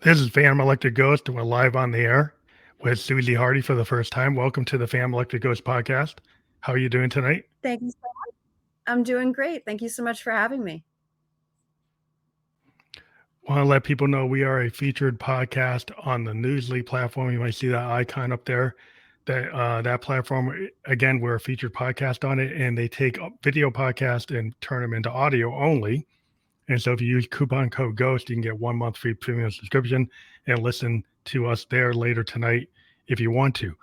This is Phantom Electric Ghost, and we're live on the air with Suzy Hardy for the first time. Welcome to the Phantom Electric Ghost podcast. How are you doing tonight? Thank you so much. I'm doing great. Thank you so much for having me. Want to let people know we are a featured podcast on the Newsly platform. You might see that icon up there. That platform, again, we're a featured podcast on it, and they take video podcast and turn them into audio only. And so if you use coupon code GHOST, you can get 1 month free premium subscription and listen to us there later tonight if you want to.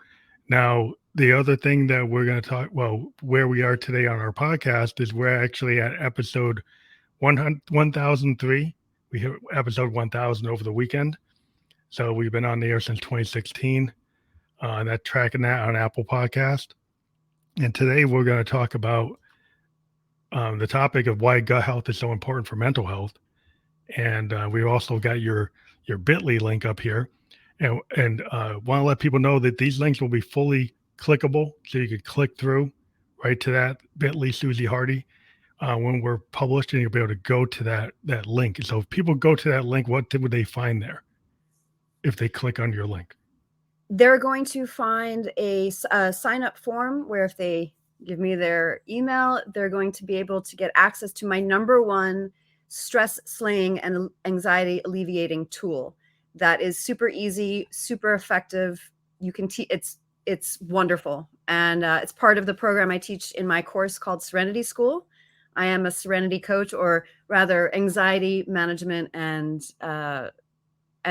Now, the other thing that we're going to talk, well, where we are today on our podcast is we're actually at episode 1003. We hit episode 1000 over the weekend. So we've been on the air since 2016. Tracking that on Apple Podcast. And today we're going to talk about the topic of why gut health is so important for mental health. And we've also got your Bitly link up here. And want to let people know that these links will be fully clickable, so you can click through right to that Bitly Suzy Hardy when we're published, and you'll be able to go to that link. So if people go to that link, what would they find there if they click on your link? They're going to find a sign up form where if they give me their email, they're going to be able to get access to my #1 stress slaying and anxiety alleviating tool. That is super easy, super effective. You can it's wonderful. And it's part of the program I teach in my course called Serenity School. I am a Serenity coach, or rather anxiety management and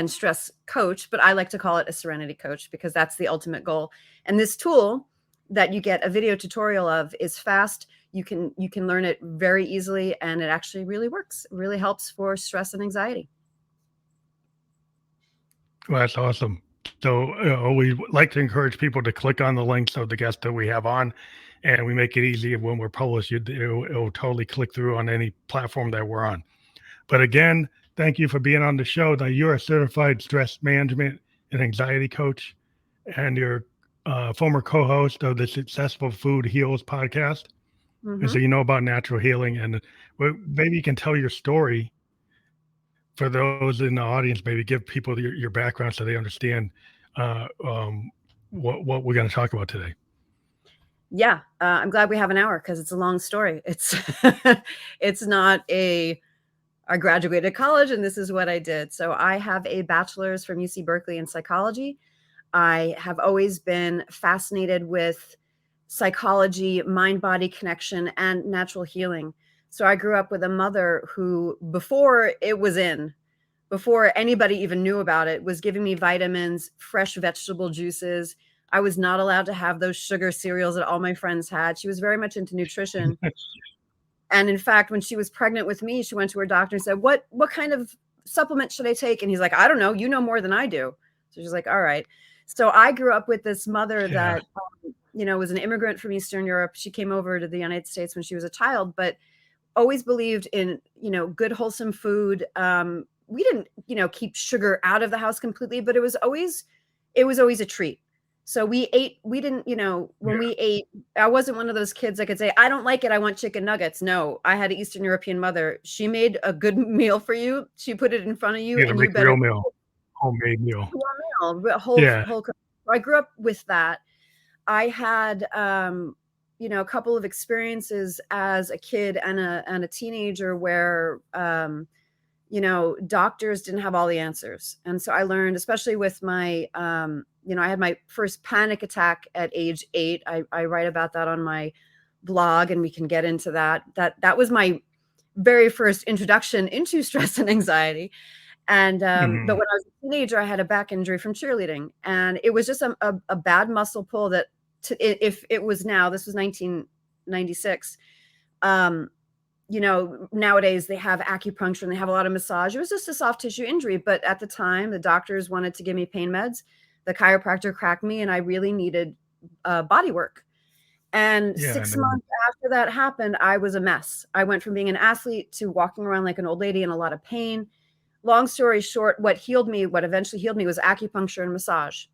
stress coach, but I like to call it a Serenity coach because that's the ultimate goal. And this tool that you get a video tutorial of is fast. You can learn it very easily, and it actually really works. It really helps for stress and anxiety. Well, that's awesome. So we like to encourage people to click on the links of the guests that we have on, and we make it easy when we're published. It'll totally click through on any platform that we're on. But again, thank you for being on the show. Now, you're a certified stress management and anxiety coach, and you're former co-host of the Successful Food Heals podcast. And so you know about natural healing, and maybe you can tell your story for those in the audience. Maybe give people your background so they understand what we're going to talk about today. Yeah, I'm glad we have an hour because it's a long story. It's not I graduated college and this is what I did. So I have a bachelor's from UC Berkeley in psychology. I have always been fascinated with psychology, mind-body connection, and natural healing. So I grew up with a mother who, before anybody even knew about it, was giving me vitamins, fresh vegetable juices. I was not allowed to have those sugar cereals that all my friends had. She was very much into nutrition. And in fact, when she was pregnant with me, she went to her doctor and said, what kind of supplement should I take? And he's like, I don't know. You know more than I do. So she's like, all right. So I grew up with this mother that, was an immigrant from Eastern Europe. She came over to the United States when she was a child, but always believed in, good, wholesome food. We didn't, keep sugar out of the house completely, but it was always a treat. So we didn't, we ate, I wasn't one of those kids that could say, I don't like it, I want chicken nuggets. No, I had an Eastern European mother. She made a good meal for you. She put it in front of you, and you better real meal, homemade meal. Whole. So I grew up with that. I had, a couple of experiences as a kid and a teenager where, doctors didn't have all the answers. And so I learned, especially with my, I had my first panic attack at age 8. I write about that on my blog, and we can get into that. That was my very first introduction into stress and anxiety. And but when I was a teenager, I had a back injury from cheerleading, and it was just a bad muscle pull that, if it was now, this was 1996. Nowadays they have acupuncture and they have a lot of massage. It was just a soft tissue injury, but at the time the doctors wanted to give me pain meds. The chiropractor cracked me, and I really needed body work. And 6 months after that happened, I was a mess. I went from being an athlete to walking around like an old lady in a lot of pain. Long story short, what eventually healed me was acupuncture and massage.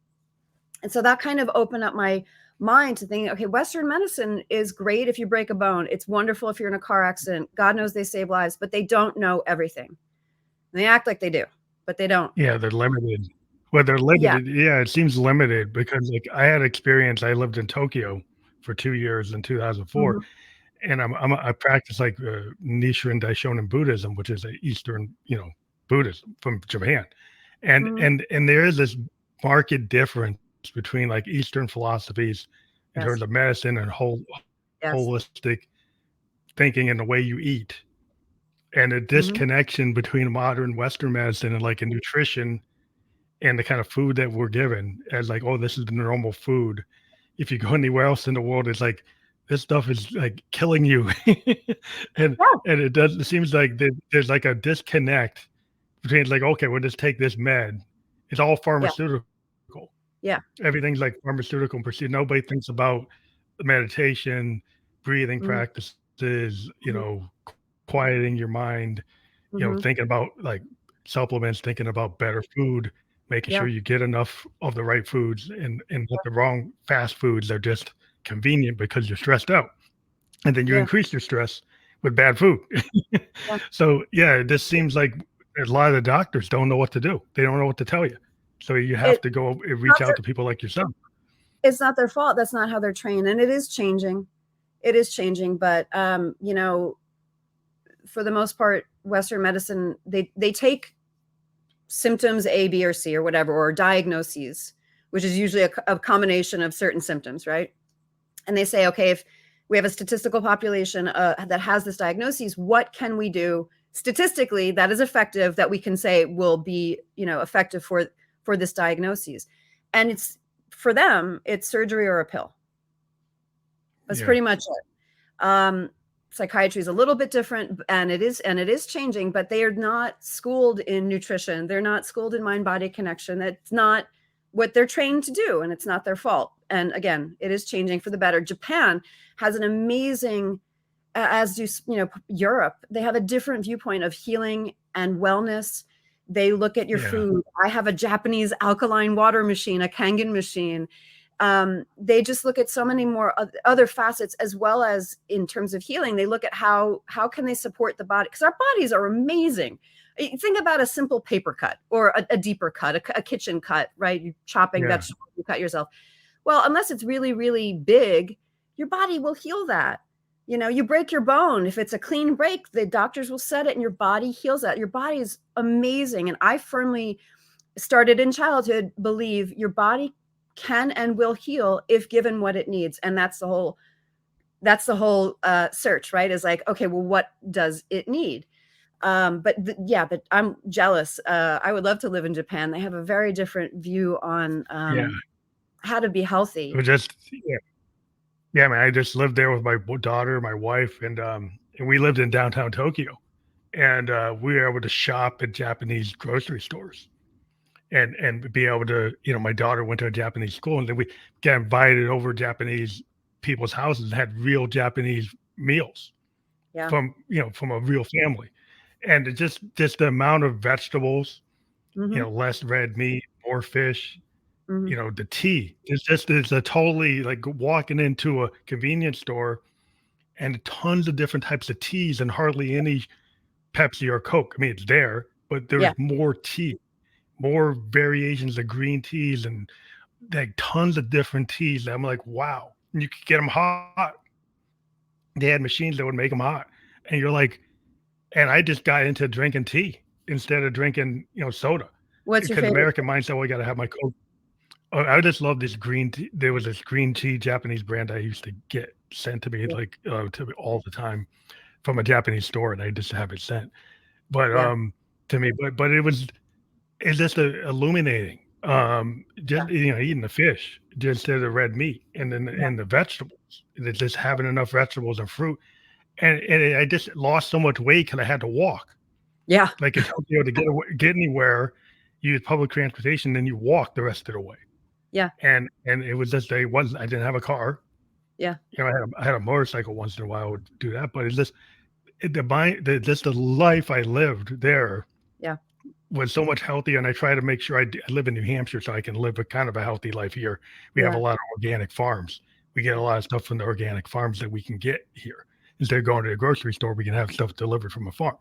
And so that kind of opened up my mind to think, okay, Western medicine is great if you break a bone. It's wonderful if you're in a car accident. God knows they save lives, but they don't know everything. And they act like they do, but they don't. Yeah, they're limited. Well, they're Yeah. limited. Yeah, it seems limited because like I had experience. I lived in Tokyo for 2 years in 2004, Mhm. and I practice like Nichiren Daishonin Buddhism, which is a Eastern, Buddhism from Japan, and Mhm. and and there is this marked difference between like Eastern philosophies in terms of Yes. medicine and Yes. holistic thinking and the way you eat, and a Mhm. disconnection between modern Western medicine and like a nutrition and the kind of food that we're given as like, oh, this is the normal food. If you go anywhere else in the world, it's like this stuff is like killing you, and Yeah. it seems like there's like a disconnect between like, okay, we'll just take this med. It's all Yeah. pharmaceutical. Yeah. Everything's like pharmaceutical pursuit. Nobody thinks about meditation, breathing Mhm. practices, Mhm. quieting your mind, Mhm. thinking about like supplements, thinking about better food, making sure Yeah. you get enough of the right foods and not the wrong fast foods. They're just convenient because you're stressed out. And then you Yeah. increase your stress with bad food. Yeah. So yeah, this seems like a lot of the doctors don't know what to do. They don't know what to tell you. So you have It to go and reach not out to people like yourself. it's not their fault. That's not how they're trained, and it is changing. It is changing, but for the most part, Western medicine they take symptoms A, B, or C, or whatever, or diagnoses, which is usually a combination of certain symptoms, right? And they say, okay, if we have a statistical population that has this diagnosis, what can we do statistically that is effective that we can say will be, effective for this diagnosis? And it's for them, it's surgery or a pill. That's Yeah. pretty much it. Psychiatry is a little bit different, and it is changing, but they are not schooled in nutrition. They're not schooled in mind body connection. That's not what they're trained to do, and it's not their fault. And again, it is changing for the better. Japan has an amazing, as do Europe. They have a different viewpoint of healing and wellness. They look at your Yeah. food. I have a Japanese alkaline water machine, a Kangen machine. They just look at so many more other facets, as well as in terms of healing. They look at how can they support the body, because our bodies are amazing. Think about a simple paper cut or a deeper cut, a kitchen cut, right? You chopping Yeah. vegetables, you cut yourself. Well, unless it's really, really big, your body will heal that. You break your bone. If it's a clean break, the doctors will set it and your body heals that. Your body is amazing. And I firmly started in childhood believe your body can and will heal if given what it needs. And that's the whole search, right? Is like, okay, well, what does it need? But I'm jealous. I would love to live in Japan. They have a very different view on Yeah. how to be It healthy. was just yeah. Yeah, man. I just lived there with my daughter, my wife, and we lived in downtown Tokyo, and we were able to shop at Japanese grocery stores and be able to, my daughter went to a Japanese school, and then we got invited over Japanese people's houses and had real Japanese meals Yeah. from a real family, and just the amount of vegetables, Hmm. less red meat, more fish, Hmm. the tea. It's a totally like walking into a convenience store and tons of different types of teas and hardly any Pepsi or Coke. I mean, it's there, but Yeah. there's more tea, more variations of green teas and like tons of different teas. I'm like, wow. And you could get them hot. They had machines that would make them hot. And you're like, and I just got into drinking tea instead of drinking, soda. What's your Because favorite? American mindset, well, I got to have my Coke. Oh, I just love this green tea. There was this green tea Japanese brand I used to get sent to me Yeah. like to me all the time from a Japanese store, and I just have it sent. But Yeah. to me, but it's just illuminating. Just eating the fish just instead of the red meat, and then Yeah. and the vegetables. Just having enough vegetables and fruit, and I just lost so much weight because I had to walk. Yeah. Like in Tokyo, to get anywhere, you use public transportation, then you walk the rest of the way. Yeah. And it was just I didn't have a car. Yeah. I had a motorcycle once in a while. I would do that, but it's just just the life I lived there Yeah. was so much healthier. And I try to make sure I live in New Hampshire so I can live a kind of a healthy life here. We have a Yeah. lot of organic farms. We get a lot of stuff from the organic farms that we can get here. Instead of going to the grocery store, we can have stuff delivered from a farm.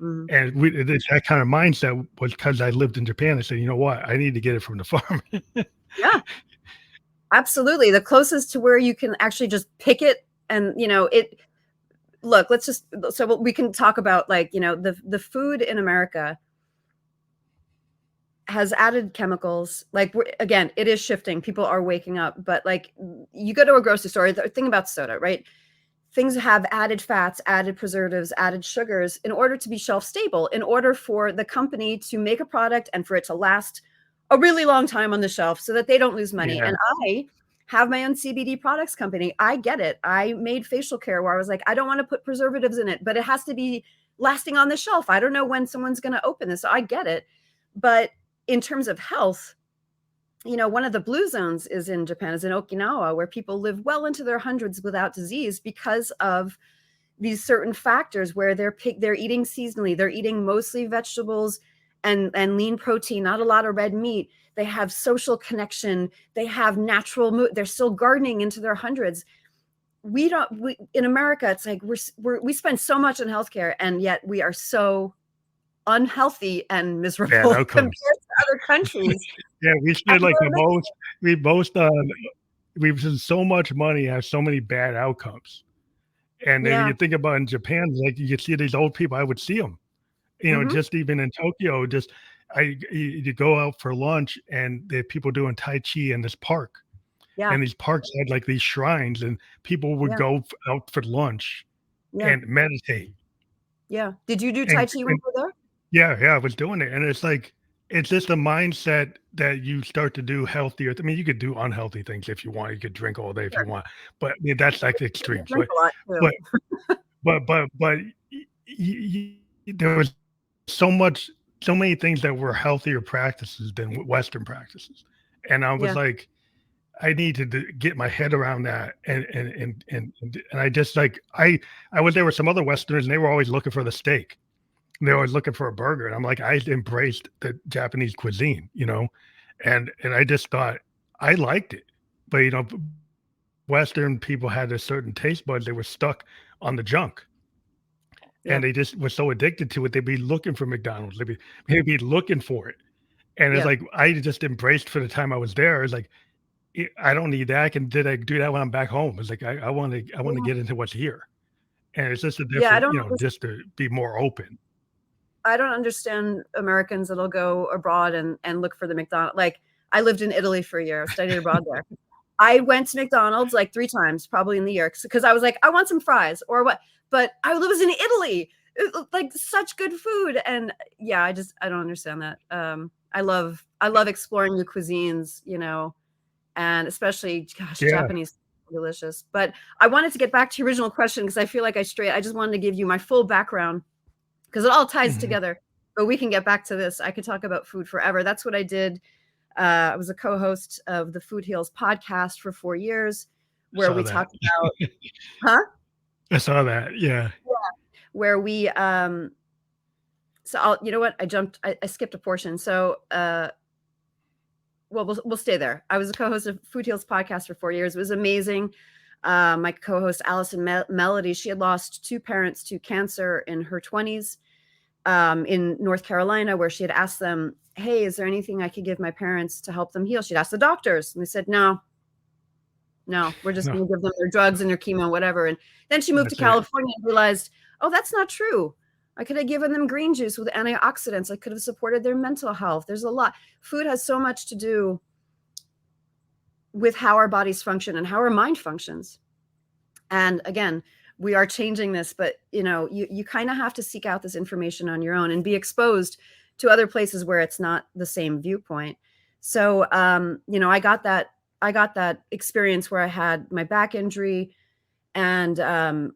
Mhm. And that kind of mindset was because I lived in Japan. I said, you know what, I need to get it from the farm. Yeah, absolutely. The closest to where you can actually just pick it and, look, let's just so we can talk about, like, the food in America has added chemicals. Like, again, it is shifting. People are waking up, but like, you go to a grocery store, the thing about soda, right? Things have added fats, added preservatives, added sugars in order to be shelf stable, in order for the company to make a product and for it to last a really long time on the shelf so that they don't lose money. Yeah. And I have my own CBD products company. I get it. I made facial care where I was like, I don't want to put preservatives in it, but it has to be lasting on the shelf. I don't know when someone's going to open this. So I get it. But in terms of health, one of the blue zones is in Japan, is in Okinawa, where people live well into their hundreds without disease because of these certain factors where they're eating seasonally. They're eating mostly vegetables and lean protein, not a lot of red meat. They have social connection. They have natural mood. They're still gardening into their hundreds. We in America, it's like we spend so much on healthcare, and yet we are so unhealthy and Bad miserable compared outcomes. to other countries. Yeah, we And spend like the most. We've spent so much money, have so many bad outcomes. And then yeah. you think about in Japan, like you see these old people, I would see them, Hmm. just even in Tokyo, you go out for lunch and there are people doing Tai Chi in this park. Yeah. And these parks had like these shrines and people would Yeah. go out for lunch Yeah. and meditate. Yeah. Did you do Tai And, Chi when and you were there? yeah, I was doing it. And it's like, it's just a mindset that you start to do healthier. I mean, you could do unhealthy things if you want. You could drink all day if Sure. you want, but I mean, that's like the You extremes. drink a lot too. But but there was so many things that were healthier practices than Western practices, and I was Yeah. like, I need to get my head around that, and I just like I was there with some other Westerners, and they were always looking for the steak. They were always looking for a burger, and I'm like, I embraced the Japanese cuisine, and I just thought I liked it, but Western people had a certain taste buds; they were stuck on the junk. Yeah. And they just were so addicted to it, they'd be looking for McDonald's. They'd be looking for it. And it's Yeah. like I just embraced for the time I was there. It's like I don't need that. Did I do that when I'm back home? It's like I want to Yeah. get into what's here. And it's just a Yeah. different, just to be more open. I don't understand Americans that'll go abroad and look for the McDonald's. Like, I lived in Italy for a year, studied abroad there. I went to McDonald's like 3 times probably in the year because I was like, I want some fries or what. But I was in Italy. It looked like such good food. And yeah, I don't understand that. I love exploring new cuisines, and especially, gosh, Yeah. Japanese, delicious. But I wanted to get back to your original question because I feel like I just wanted to give you my full background because it all ties Mhm. together. But we can get back to this. I could talk about food forever. That's what I did. I was a co-host of the Food Heals podcast for 4 years, I where saw we that. talked about, huh? I saw that. Yeah. Yeah. Where we so you know what? I skipped a portion. So well, we'll stay there. I was a co-host of Food Heals podcast for 4 years. It was amazing. My co-host Allison Melody, she had lost 2 parents to cancer in her 20s, in North Carolina, where she had asked them, hey, is there anything I could give my parents to help them heal? She'd asked the doctors, and they said, no, we're just No, going to give them their drugs and their chemo, whatever. And then she moved to that's it. California and realized, oh, that's not true. I could have given them green juice with antioxidants. I could have supported their mental health. There's a lot. Food has so much to do with how our bodies function and how our mind functions. And again, we are changing this, but you kind of have to seek out this information on your own and be exposed to other places where it's not the same viewpoint. So I got that experience where I had my back injury and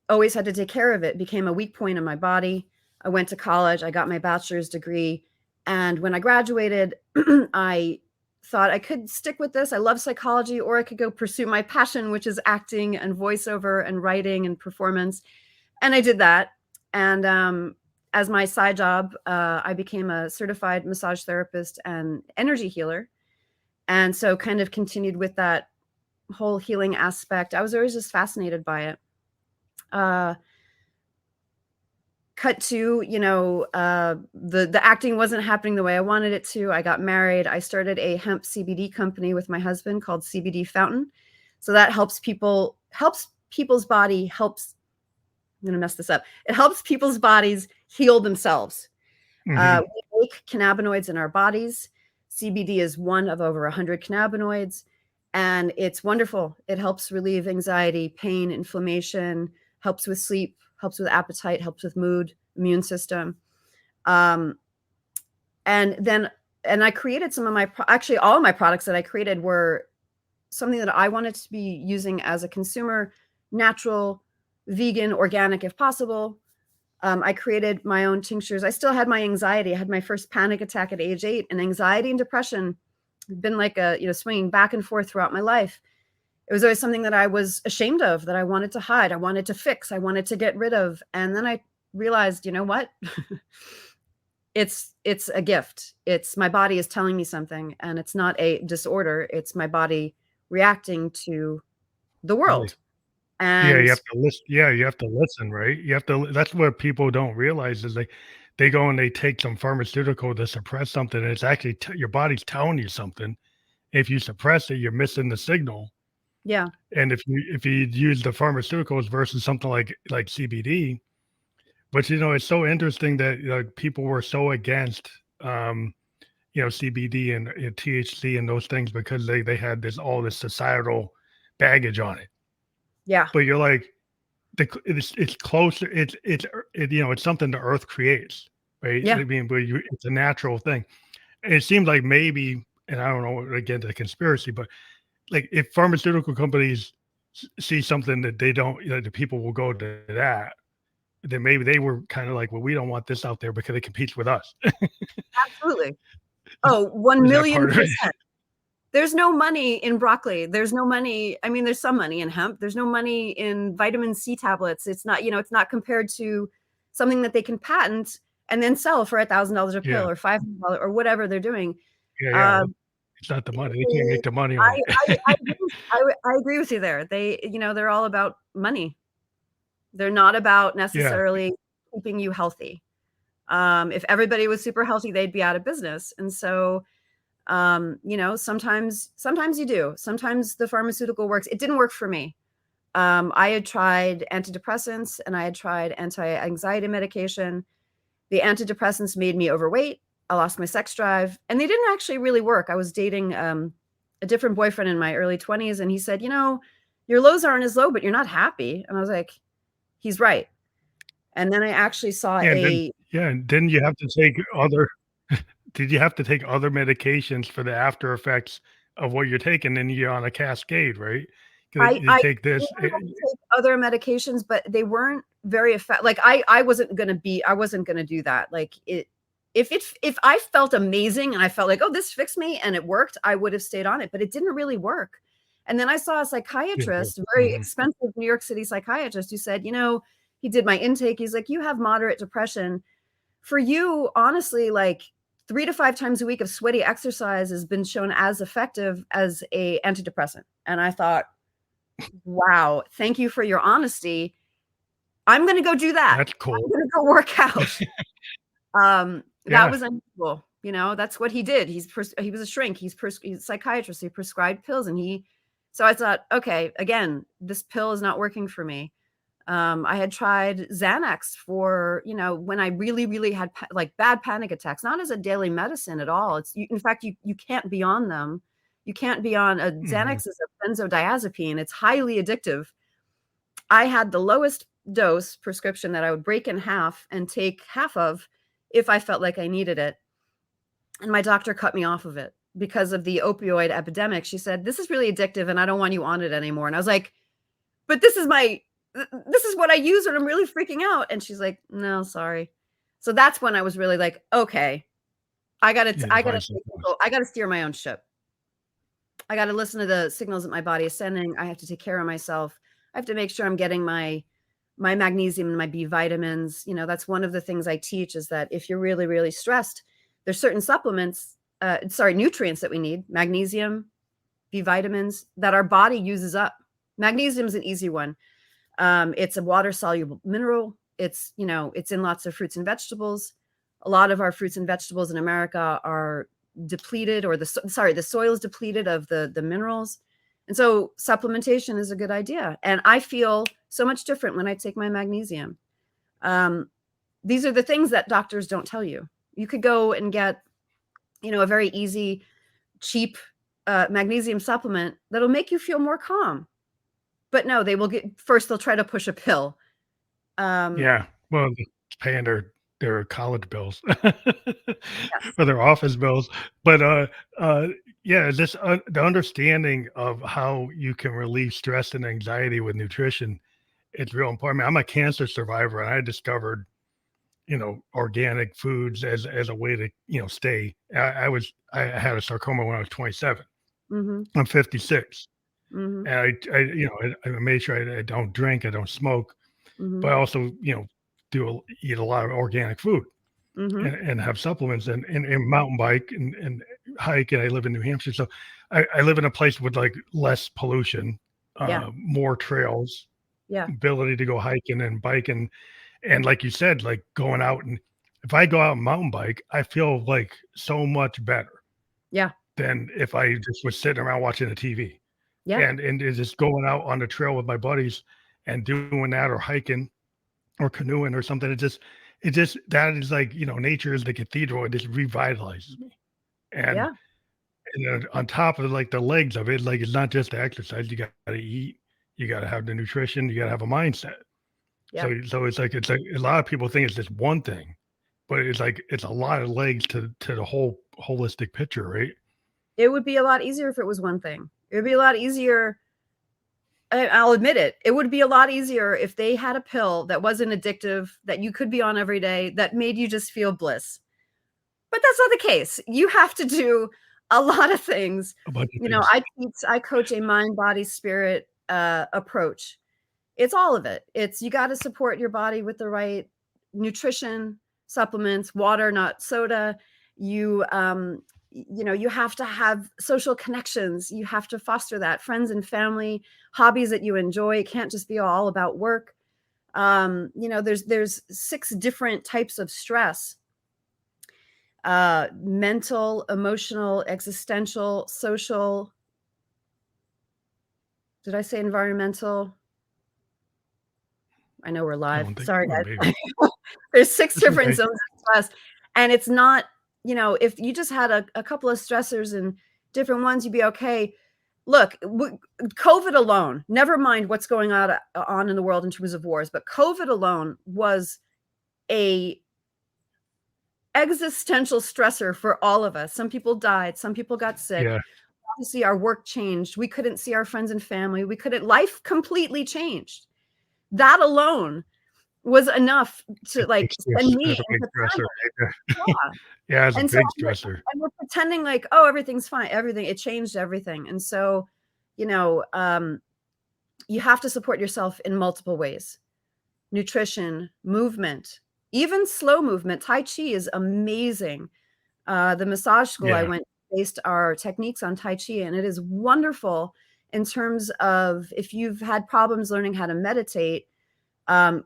always had to take care of it. It became a weak point in my body. I went to college, I got my bachelor's degree, and when I graduated, I thought I could stick with this. I love psychology, or I could go pursue my passion, which is acting and voiceover and writing and performance. And I did that. And as my side job, I became a certified massage therapist and energy healer. And so kind of continued with that whole healing aspect. I was always just fascinated by it. Uh, cut to, the acting wasn't happening the way I wanted it to. I got married. I started a hemp CBD company with my husband called CBD Fountain. So that helps people's body, I'm going to mess this up. It helps people's bodies heal themselves. Hmm. We make cannabinoids in our bodies. CBD is one of over 100 cannabinoids, and it's wonderful. It helps relieve anxiety, pain, inflammation, helps with sleep, helps with appetite, helps with mood, immune system. Um, and I created actually all of my products that I created were something that I wanted to be using as a consumer, natural, vegan, organic, if possible. I created my own tinctures. I still had my anxiety. I had my first panic attack at age 8, and anxiety and depression have been like swinging back and forth throughout my life. It was always something that I was ashamed of, that I wanted to hide, I wanted to fix, I wanted to get rid of. And then I realized, you know what? It's a gift. It's my body is telling me something, and it's not a disorder. It's my body reacting to the Right. world. Yeah, you And have to listen. Yeah, you have to listen, right? You have to. That's what people don't realize is they go and they take some pharmaceutical to suppress something, and it's actually your body's telling you something. If you suppress it, you're missing the signal. yeah, And if you use the pharmaceuticals versus something like CBD, but it's so interesting that people were so against CBD and THC and those things because they had this societal baggage on it. yeah, But you're like, it's closer. It's something the Earth creates, right? yeah. I mean, it's a natural thing. And it seems like maybe, and I don't know, again, the conspiracy, but like if pharmaceutical companies see something that they don't, the people will go to that. Then maybe they were kind of like, well, we don't want this out there because it competes with us. Absolutely. is, Oh, 1 is that million part of it? percent. There's no money in broccoli. There's no money. I mean, there's some money in hemp. There's no money in vitamin C tablets. It's not, it's not compared to something that they can patent and then sell for $1,000 a pill Yeah, or $500 or whatever they're doing. yeah. Um, It's not the money. They can't they make the money I on it. I agree with I agree with you there. They're all about money. They're not about Yeah, necessarily keeping you healthy. If everybody was super healthy, they'd be out of business. And so, sometimes you do. Sometimes the pharmaceutical works. It didn't work for me. I had tried antidepressants and I had tried anti-anxiety medication. The antidepressants made me overweight. I lost my sex drive, and they didn't actually really work. I was dating a different boyfriend in my early 20s, and he said, your lows aren't as low, but you're not happy. And I was like, he's right. And then I actually saw yeah. And then you have to take other. Did you have to take other medications for the after effects of what you're taking? Then you're on a cascade, right? Like I you I take did this. have to take other medications, but they weren't very effective. Like, I wasn't gonna do that. Like, if I felt amazing and I felt like, "Oh, this fixed me," and it worked, I would have stayed on it, but it didn't really work. And then I saw a psychiatrist, a very Mhm. expensive New York City psychiatrist who said, he did my intake. He's like, "You have moderate depression. For you, honestly, like 3 to 5 times a week of sweaty exercise has been shown as effective as a antidepressant." And I thought, wow, thank you for your honesty. I'm gonna go do that. That's cool. I'm gonna go work out. That Yeah, was unusual, that's what he did. He was a shrink. He's a psychiatrist. He prescribed pills, so I thought, okay, again, this pill is not working for me. I had tried Xanax for, when I really, really had like bad panic attacks, not as a daily medicine at all. In fact, you can't be on them. You can't be on a mhm. Xanax is a benzodiazepine. It's highly addictive. I had the lowest dose prescription that I would break in half and take half of if I felt like I needed it. And my doctor cut me off of it because of the opioid epidemic. She said, "This is really addictive and I don't want you on it anymore." And I was like, "But this is what I use when I'm really freaking out." And she's like, "No, sorry." So that's when I was really like, "Okay, You had to I gotta find take something else. control. I gotta steer my own ship. I gotta listen to the signals that my body is sending. I have to take care of myself. I have to make sure I'm getting my magnesium and my B vitamins." That's one of the things I teach, is that if you're really, really stressed, there's certain nutrients that we need, magnesium, B vitamins, that our body uses up. Magnesium is an easy one. It's a water soluble mineral. It's, it's in lots of fruits and vegetables. A lot of our fruits and vegetables in America are depleted, or the soil is depleted of the minerals. And so supplementation is a good idea. And I feel so much different when I take my magnesium. These are the things that doctors don't tell you. You could go and get, a very easy, cheap magnesium supplement that'll make you feel more calm. But no, they'll try to push a pill. Yeah. Well, paying their college bills Yes. or their office bills. But uh, yeah, this the understanding of how you can relieve stress and anxiety with nutrition, it's real important. I mean, I'm a cancer survivor, and I discovered organic foods as a way to stay. I had a sarcoma when I was 27. Mhm. I'm 56, Mhm. and I made sure I don't drink, I don't smoke, but Mhm. I also eat a lot of organic food Mhm. and have supplements and mountain bike and hike. And I live in New Hampshire, so I live in a place with like less pollution, Yeah. more trails, Yeah. ability to go hiking and biking. And like you said, like going out, and if I go out and mountain bike, I feel like so much better Yeah. than if I just was sitting around watching a TV. Yeah. And it's just going out on the trail with my buddies and doing that, or hiking or canoeing or something. It just that is like, nature is the cathedral. It just revitalizes me. And Yeah. and then on top of like the legs of it, like it's not just the exercise. You got to eat, you got to have the nutrition, you got to have a mindset. Yeah. So it's like a lot of people think it's just one thing, but it's like it's a lot of legs to the whole holistic picture, right? It would be a lot easier if it was one thing. It would be a lot easier. I'll admit it. It would be a lot easier if they had a pill that wasn't addictive, that you could be on every day, that made you just feel bliss. But that's not the case. You have to do a lot of things. A bunch of things. I coach a mind, body, spirit approach. It's all of it. It's, you got to support your body with the right nutrition, supplements, water, not soda. You you have to have social connections. You have to foster that, friends and family, hobbies that you enjoy. It can't just be all about work. There's 6 different types of stress: mental, emotional, existential, social. Did I say environmental? I know we're I live. don't think, Sorry, well, guys. maybe There's 6 it's different okay. zones of stress, and it's not, if you just had a couple of stressors and different ones, you'd be okay. Look, COVID alone, never mind what's going on in the world in terms of wars, but COVID alone was a existential stressor for all of us. Some people died, some people got sick. Yeah, Obviously, our work changed. We couldn't see our friends and family. Life completely changed. That alone was enough to, like, big send stress. me That's a big into stressor panic. right there. Yeah, Yeah, it's a and so big stressor. we're pretending like, "Oh, everything's fine." It changed everything, and so, you know, um, you have to support yourself in multiple ways: nutrition, movement, even slow movement. Tai Chi is amazing. The massage school I Yeah, went based our techniques on Tai Chi, and it is wonderful in terms of if you've had problems learning how to meditate. um,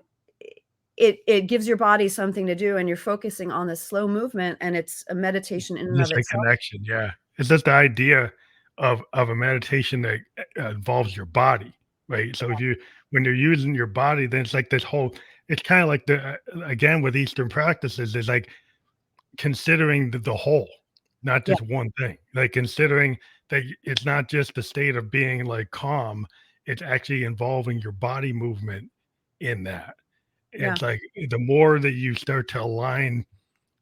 it gives your body something to do, and you're focusing on this slow movement, and it's a meditation in and of just a itself. connection. Yeah, it's just the idea of a meditation that involves your body, right? So if you when you're using your body, then it's like this whole. It's kind of like the again with Eastern practices is like considering the whole, not Yeah, just one thing. Like considering that it's not just the state of being like calm, it's actually involving your body movement in that. yeah, It's like the more that you start to align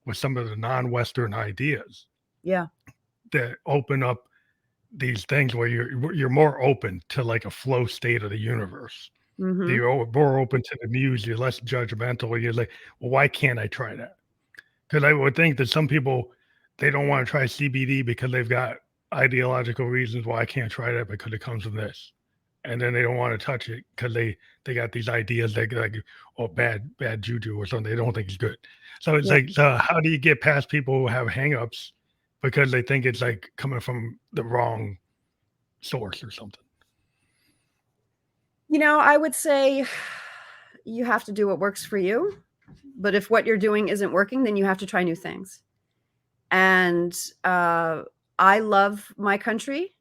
with some of the non-Western ideas yeah. that open up these things where you're more open to like a flow state of the universe. Mhm. You're more open to the muse. You're less judgmental. You're like, well, why can't I try that? Because I would think that some people they don't want to try CBD because they've got ideological reasons why I can't try that because it comes from this, and then they don't want to touch it because they got these ideas like oh bad juju or something they don't think is good. So it's Yeah. like so how do you get past people who have hangups because they think it's like coming from the wrong source or something? I would say you have to do what works for you. But if what you're doing isn't working, then you have to try new things. And I love my country,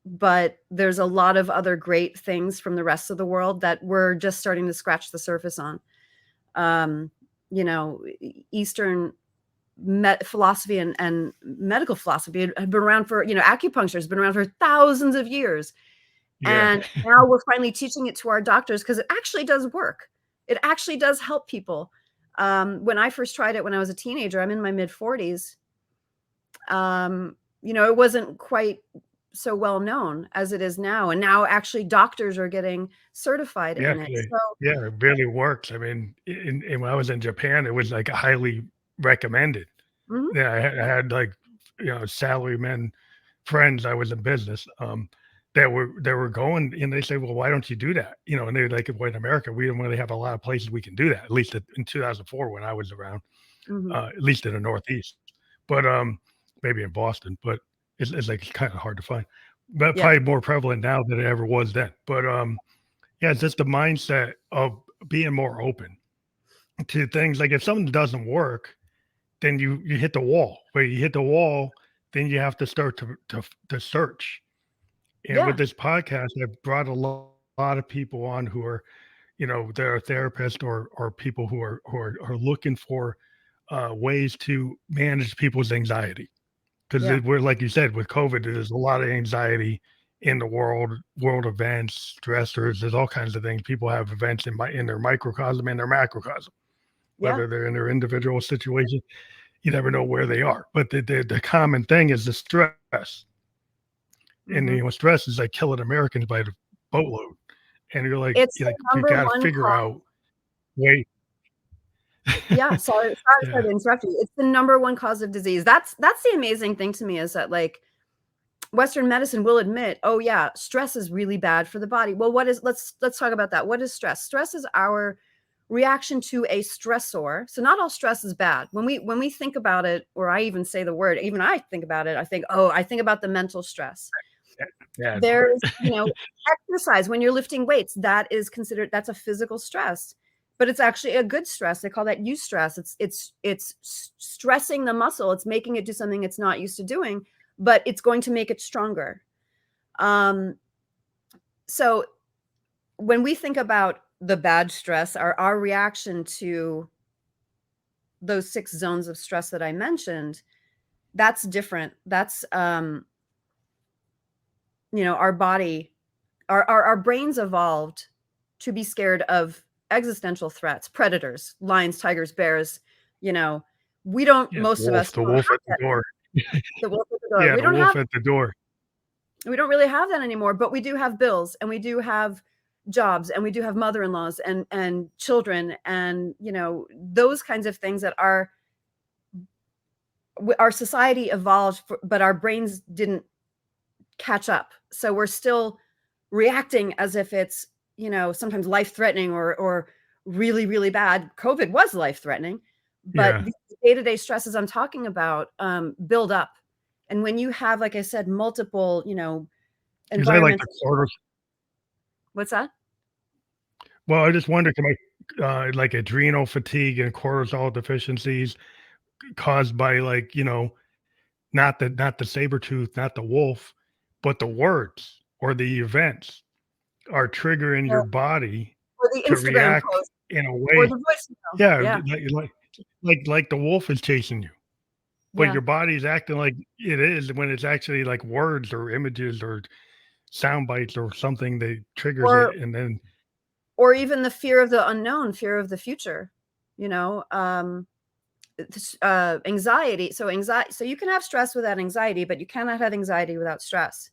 but there's a lot of other great things from the rest of the world that we're just starting to scratch the surface on. Eastern philosophy and medical philosophy had been around for, acupuncture has been around for thousands of years. Yeah. And now we're finally teaching it to our doctors because it actually does work. It actually does help people. When I first tried it when I was a teenager, I'm in my mid 40s. It wasn't quite so well known as it is now. And now actually doctors are getting certified in it. So Yeah, it really works. I mean, when I was in Japan, it was like highly recommended. mhm, Yeah, I had like, salarymen friends. I was in business, that were going, and they say, "Well, why don't you do that?" And they're like, "Well, in America, we don't really have a lot of places we can do that. At least in 2004 when I was around, mhm. at least in the Northeast, but maybe in Boston, but it's like kind of hard to find. But Yeah. probably more prevalent now than it ever was then. But yeah, it's just the mindset of being more open to things. Like if something doesn't work, then you hit the wall. Where you hit the wall, then you have to start to search. And with Yeah. this podcast, I've brought a lot of people on who are, they're therapists or people who are looking for ways to manage people's anxiety. Because Yeah. we're like you said, with COVID, there's a lot of anxiety in the world events, stressors. There's all kinds of things. People have events in their microcosm and their macrocosm, Yeah. whether they're in their individual situation. You never know where they are. But the common thing is the stress. And Mhm. stress is like killing Americans by the boatload. And It's you're the like we number got to one figure out way. Yeah, sorry Yeah, to interrupt you. It's the number one cause of disease. That's the amazing thing to me is that, like, Western medicine will admit, "Oh, yeah, stress is really bad for the body." Well, let's talk about that. What is stress? Stress is our reaction to a stressor. So not all stress is bad. When we think about it, or I even say the word, even I think about it, I think about the mental stress. bad part. There's, exercise when you're lifting weights, that's a physical stress, but it's actually a good stress. They call that eustress. It's stressing the muscle. It's making it do something it's not used to doing, but it's going to make it stronger. Um, so when we think about the bad stress, our reaction to those 6 zones of stress that I mentioned, that's different. That's, our body our brains evolved to be scared of existential threats, predators, lions, tigers, bears, you know, we don't Yeah, most of us the don't wolf have at the that. door. The wolf at the door. Yeah, the wolf at the door. We don't really have that anymore, but we do have bills and we do have jobs and we do have mother-in-laws and children and, those kinds of things that our society evolved for, but our brains didn't catch up. So we're still reacting as if it's, sometimes life-threatening or really, really bad. COVID was life-threatening, but Yeah, the day-to-day stresses I'm talking about, build up. And when you have, like I said, multiple, because I like the environmental. cortisol. What's that? Well, I just wonder, can like adrenal fatigue and cortisol deficiencies caused by not the saber tooth, not the wolf, but the words or the events are triggering Or your body or the to Instagram react post in a or way. the voicemail. Yeah, Yeah, like the wolf is chasing you, but yeah. your body's acting like it is when it's actually like words or images or sound bites or something that triggers it, Or and then or even the fear of the unknown, fear of the future, you know, anxiety. So you can have stress without anxiety, but you cannot have anxiety without stress.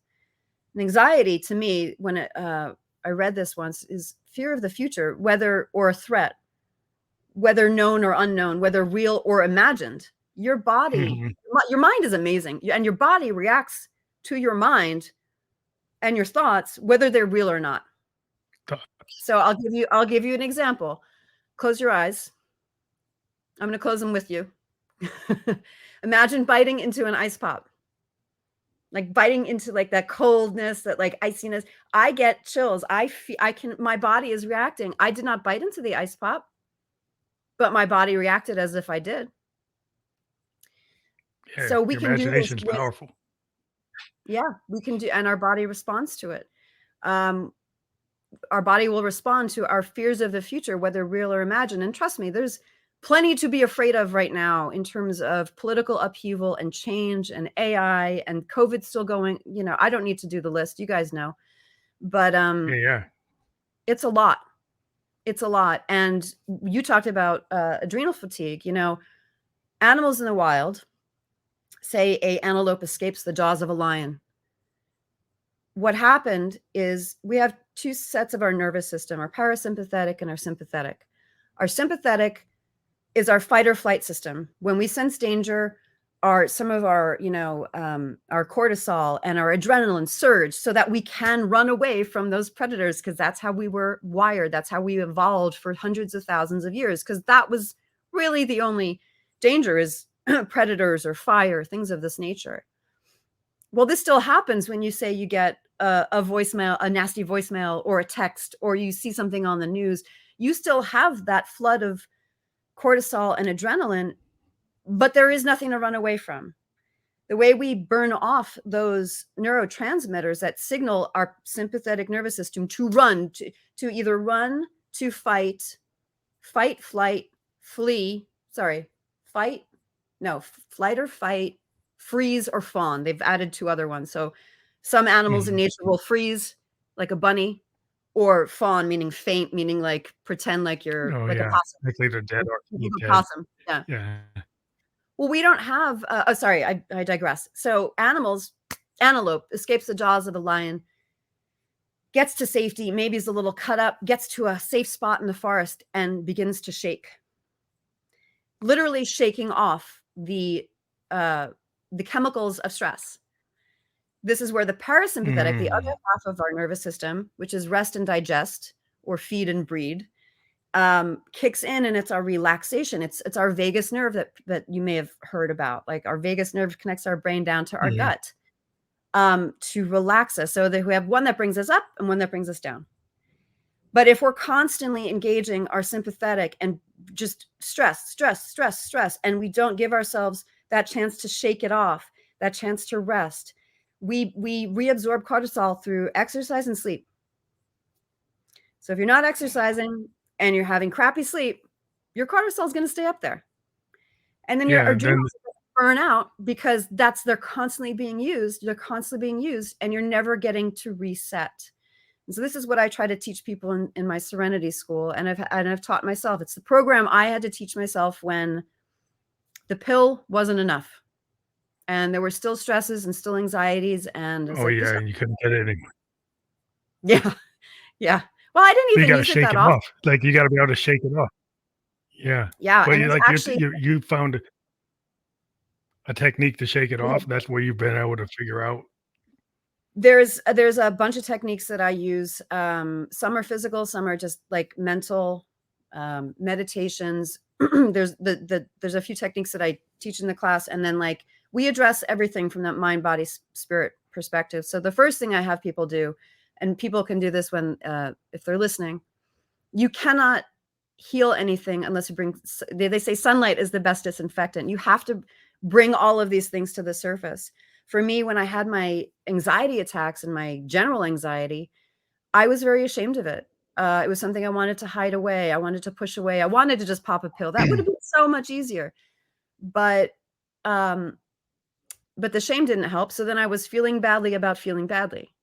And anxiety to me, I read this once, is fear of the future, whether or a threat, whether known or unknown, whether real or imagined. Your body, mhm, your mind is amazing, and your body reacts to your mind and your thoughts, whether they're real or not. thoughts. So I'll give you an example. Close your eyes. I'm going to close them with you. Imagine biting into an ice pop. like biting into like that coldness, that like iciness. I get chills. My body is reacting. I did not bite into the ice pop, but my body reacted as if I did. Yeah, So we your can do this imagination's with, powerful. yeah, we can do, and our body responds to it. Um, our body will respond to our fears of the future, whether real or imagined. And trust me, there's plenty to be afraid of right now in terms of political upheaval and change and AI and COVID still going. I don't need to do the list. You guys know. But Yeah. it's a lot. It's a lot. And you talked about adrenal fatigue. Animals in the wild, say a antelope escapes the jaws of a lion. What happened is we have two sets of our nervous system, our parasympathetic and our sympathetic. Our sympathetic is our fight or flight system. When we sense danger, some of our cortisol and our adrenaline surge so that we can run away from those predators, because that's how we were wired. That's how we evolved for hundreds of thousands of years, because that was really the only danger, is predators or fire, things of this nature. Well, this still happens when you say you get a voicemail, a nasty voicemail, or a text, or you see something on the news. You still have that flood of cortisol and adrenaline, but there is nothing to run away from. The way we burn off those neurotransmitters that signal our sympathetic nervous system to run, to either run, to fight, flight, flee, fight, no, flight or fight, freeze or fawn. They've added two other ones. So some animals in nature will freeze like a bunny, or fawn, meaning faint, meaning like pretend like you're Oh, like a yeah. possum. Like they're dead or Like a dead. possum. Yeah. Yeah. Well, we don't have, sorry, I digress. So antelope escapes the jaws of a lion, gets to safety, maybe is a little cut up, gets to a safe spot in the forest and begins to shake. Literally shaking off the chemicals of stress. This is where the parasympathetic, the other half of our nervous system, which is rest and digest or feed and breed, kicks in, and it's our relaxation. It's our vagus nerve that you may have heard about. Like our vagus nerve connects our brain down to our gut to relax us. So that we have one that brings us up and one that brings us down. But if we're constantly engaging our sympathetic and just stress, and we don't give ourselves that chance to shake it off, that chance to rest, we reabsorb cortisol through exercise and sleep. So if you're not exercising and you're having crappy sleep, your cortisol is going to stay up there. And then your adrenals burn out because they're constantly being used. They're constantly being used, and you're never getting to reset. And so this is what I try to teach people in my Serenity school. And I've taught myself. It's the program I had to teach myself when the pill wasn't enough. And there were still stresses and still anxieties. And Oh, yeah, and you couldn't get it anymore. Yeah. Yeah. Well, I didn't even use it that often. Off. Like, you gotta be able to shake it off. Yeah. Yeah, But and it's actually, you found a technique to shake it off. That's where you've been able to figure out. There's a bunch of techniques that I use. Some are physical, some are just like mental meditations. There's a few techniques that I teach in the class, and then like we address everything from that mind, body, spirit perspective. So the first thing I have people do, and people can do this when if they're listening, you cannot heal anything unless you bring, they say sunlight is the best disinfectant. You have to bring all of these things to the surface. For me, when I had my anxiety attacks and my general anxiety, I was very ashamed of it. It was something I wanted to hide away. I wanted to push away. I wanted to just pop a pill. That would have been so much easier. But the shame didn't help. So then I was feeling badly about feeling badly.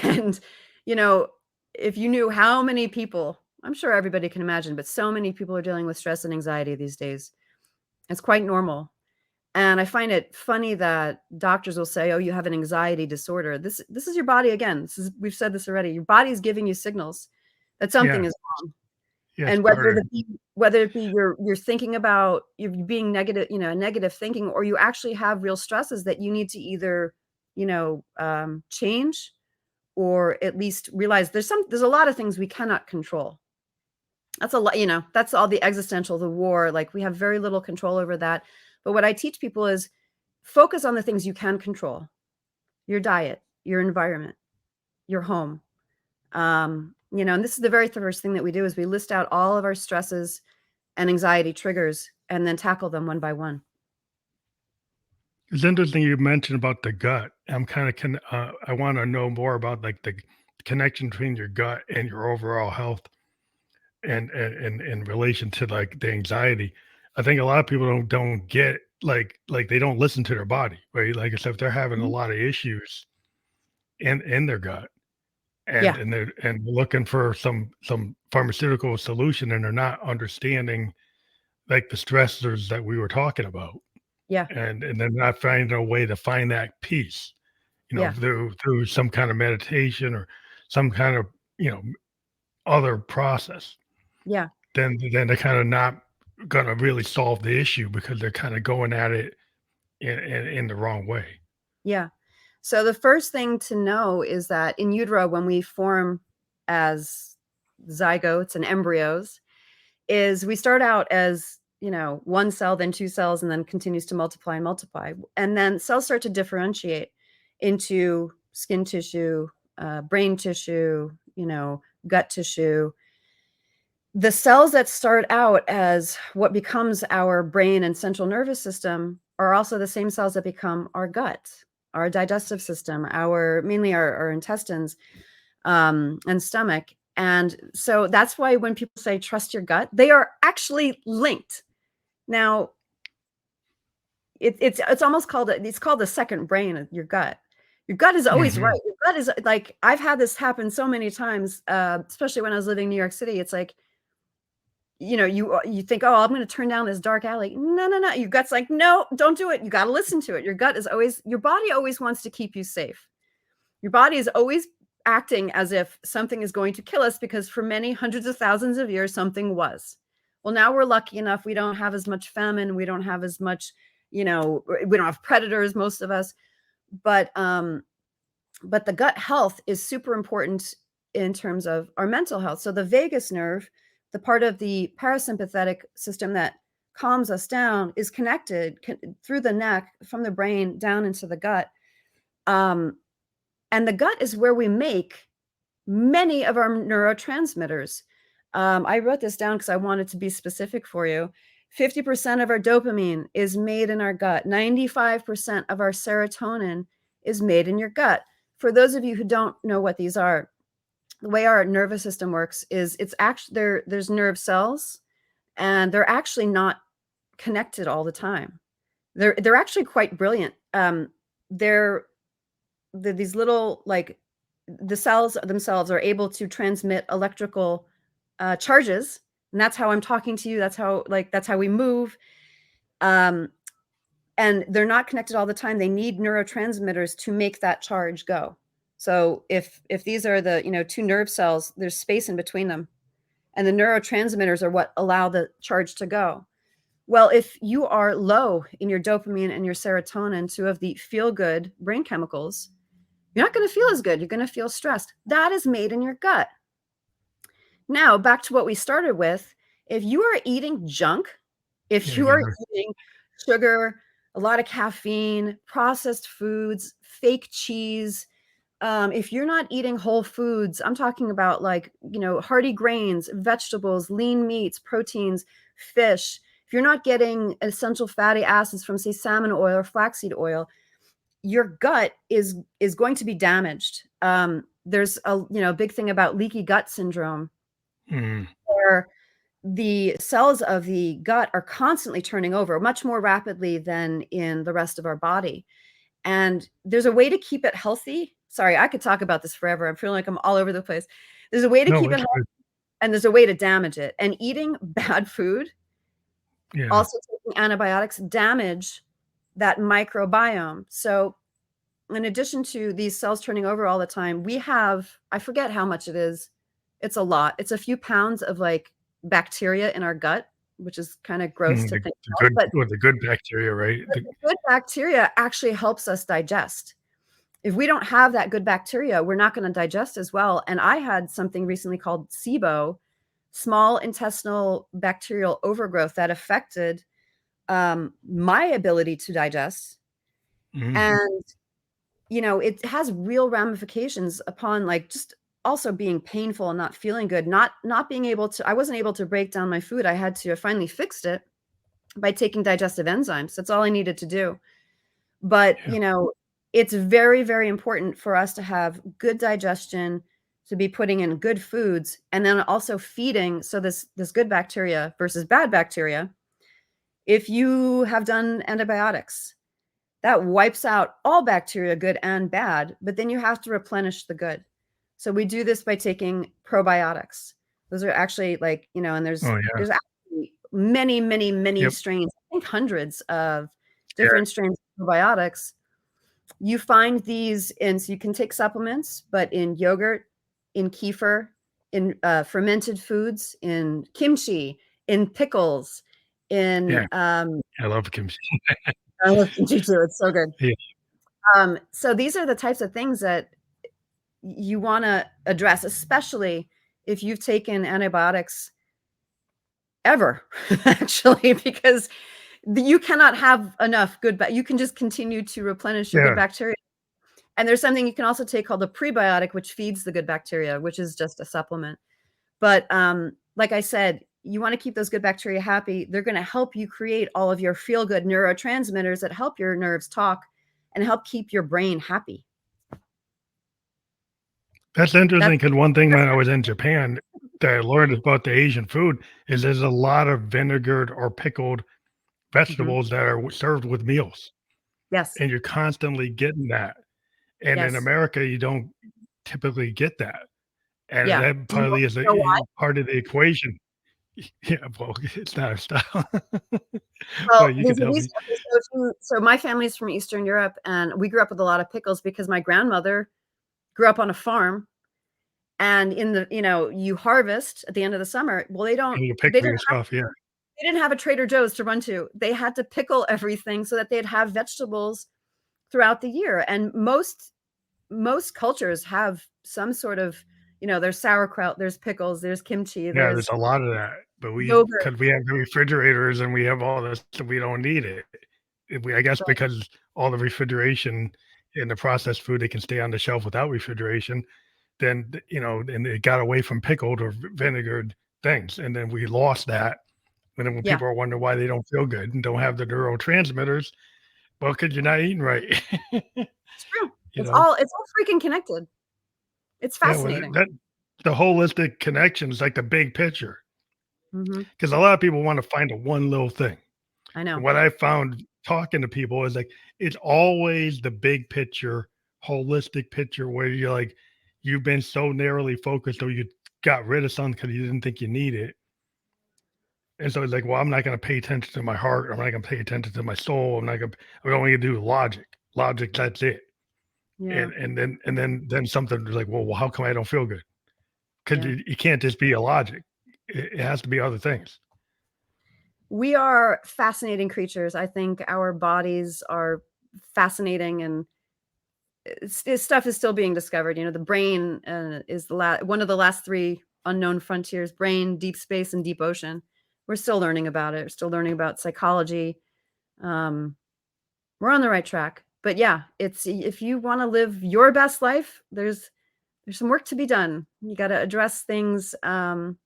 And, if you knew how many people, I'm sure everybody can imagine, but so many people are dealing with stress and anxiety these days. It's quite normal. And I find it funny that doctors will say, "Oh, you have an anxiety disorder." This is your body again. We've said this already. Your body is giving you signals that something is wrong. Yeah, and whether it be you're thinking about you're being negative, negative thinking, or you actually have real stresses that you need to either, change, or at least realize there's a lot of things we cannot control. That's a lot, that's all the existential, the war, like we have very little control over that. But what I teach people is focus on the things you can control. your diet, your environment, your home. And this is the very first thing that we do is we list out all of our stresses and anxiety triggers and then tackle them one by one. It's interesting you mentioned about the gut. I want to know more about like the connection between your gut and your overall health, and in relation to like the anxiety. I think a lot of people don't get like they don't listen to their body, right? Like I said, if they're having a Mhm. lot of issues in their gut, Yeah, and they're looking for some pharmaceutical solution, and they're not understanding like the stressors that we were talking about, yeah, and they're not finding a way to find that peace, yeah, through some kind of meditation or some kind of, you know, other process, yeah, then they're kind of not gonna really solve the issue because they're kind of going at it in the wrong way. yeah. So the first thing to know is that in utero, when we form as zygotes and embryos, is we start out as, one cell, then two cells, and then continues to multiply and multiply. And then cells start to differentiate into skin tissue, brain tissue, gut tissue. The cells that start out as what becomes our brain and central nervous system are also the same cells that become our gut, our digestive system, mainly our intestines, and stomach. And so that's why when people say trust your gut, they are actually linked. Now, it's almost called the second brain of your gut. Your gut is always Mhm. right. Your gut is like, I've had this happen so many times, especially when I was living in New York City. It's like, you think, oh, I'm going to turn down this dark alley. No, no, no. Your gut's like, no, don't do it. You got to listen to it. Your body always wants to keep you safe. Your body is always acting as if something is going to kill us because for many hundreds of thousands of years, something was. Well, now we're lucky enough. We don't have as much famine. We don't have as much, we don't have predators, most of us. But, um, but the gut health is super important in terms of our mental health. So the vagus nerve, the part of the parasympathetic system that calms us down, is connected through the neck from the brain down into the gut. Um, and the gut is where we make many of our neurotransmitters. I wrote this down because I wanted to be specific for you. 50% of our dopamine is made in our gut. 95% of our serotonin is made in your gut. For those of you who don't know what these are, the way our nervous system works is it's actually there's nerve cells, and they're actually not connected all the time. They're actually quite brilliant. They're these little, like, the cells themselves are able to transmit electrical charges, and that's how I'm talking to you. That's how we move. Um, and they're not connected all the time. They need neurotransmitters to make that charge go. So if these are the two nerve cells, there's space in between them, and the neurotransmitters are what allow the charge to go. Well, if you are low in your dopamine and your serotonin, two of the feel good brain chemicals, you're not going to feel as good. You're going to feel stressed. That is made in your gut. Now, back to what we started with. If you are eating junk, if Yeah, you are yeah. eating sugar, a lot of caffeine, processed foods, fake cheese, if you're not eating whole foods, I'm talking about, like, hearty grains, vegetables, lean meats, proteins, fish. If you're not getting essential fatty acids from, say, salmon oil or flaxseed oil, your gut is going to be damaged. There's a big thing about leaky gut syndrome, Mm. where the cells of the gut are constantly turning over much more rapidly than in the rest of our body. And there's a way to keep it healthy. Sorry, I could talk about this forever. I'm feeling like I'm all over the place. There's a way to No, keep it it's healthy, good. and there's a way to damage it. And eating bad food, Yeah. also taking antibiotics, damage that microbiome. So in addition to these cells turning over all the time, we have, I forget how much it is. It's a lot. It's a few pounds of, like, bacteria in our gut, which is kind of gross Mm, to the think the about. good But or the good bacteria, right? the good bacteria actually helps us digest. If we don't have that good bacteria, we're not going to digest as well. And I had something recently called SIBO, small intestinal bacterial overgrowth, that affected my ability to digest. Mm. And it has real ramifications upon like just also being painful and not feeling good, not being able to. I wasn't able to break down my food. I finally fixed it by taking digestive enzymes. That's all I needed to do. But, Yeah. it's very, very important for us to have good digestion, to be putting in good foods, and then also feeding. So this good bacteria versus bad bacteria. If you have done antibiotics, that wipes out all bacteria, good and bad, but then you have to replenish the good. So we do this by taking probiotics. Those are actually like, and there's Oh yeah. there's actually many, many, many Yep. strains, I think hundreds of Yeah. different strains of probiotics. You find these in, so you can take supplements, but in yogurt, in kefir, in fermented foods, in kimchi, in pickles, in Yeah. I love kimchi. I love kimchi too. It's so good. Yeah. So these are the types of things that you want to address, especially if you've taken antibiotics ever, actually, because you cannot have enough good, but you can just continue to replenish your good Yeah. bacteria. And there's something you can also take called a prebiotic, which feeds the good bacteria, which is just a supplement. But like I said, you want to keep those good bacteria happy. They're going to help you create all of your feel good neurotransmitters that help your nerves talk and help keep your brain happy. That's interesting That's because one thing when I was in Japan that I learned about the Asian food is there's a lot of vinegared or pickled Mhm. vegetables that are served with meals, Yes. and you're constantly getting that. And in Yes. America, you don't typically get that, and Yeah. that Do you probably is know why? part of the equation. Yeah, well, it's not our style. Well, Well, you there's could a tell reason. me. Okay, so my family's from Eastern Europe, and we grew up with a lot of pickles because my grandmother grew up on a farm, and you harvest at the end of the summer. Well, And you're they didn't pickling stuff, yeah. they didn't have a Trader Joe's to run to. They had to pickle everything so that they'd have vegetables throughout the year. And most cultures have some sort of, there's sauerkraut, there's pickles, there's kimchi, Yeah, there's there's a lot of that, but yogurt. because we have the refrigerators and we have all this, we don't need it. I guess Right. because all the refrigeration in the processed food, they can stay on the shelf without refrigeration, then, and it got away from pickled or vinegared things, and then we lost that, and then when Yeah, people are wondering why they don't feel good and don't have the neurotransmitters, well, because 'cause you're not eating right. it's true. You know? It's all freaking connected. It's Yeah, well, fascinating. that the holistic connection is like the big picture, Mhm. because a lot of people wanna find a one little thing. I And know. what I found talking to people is like it's always the big picture, holistic picture where you're like you've been so narrowly focused or you got rid of something because you didn't think you need it. And so it's like, well, I'm not going to pay attention to my heart. I'm not going to pay attention to my soul. I'm only going to do logic. Logic, that's it. Yeah, And then something like, well, how come I don't feel good? Because yeah. you can't just be a logic. It has to be other things. We are fascinating creatures. I think our bodies are fascinating, and this stuff is still being discovered. The brain is one of the last three unknown frontiers: brain, deep space, and deep ocean. We're still learning about it. We're still learning about psychology. Um, we're on the right track. But yeah, it's if you want to live your best life, there's some work to be done. You got to address things in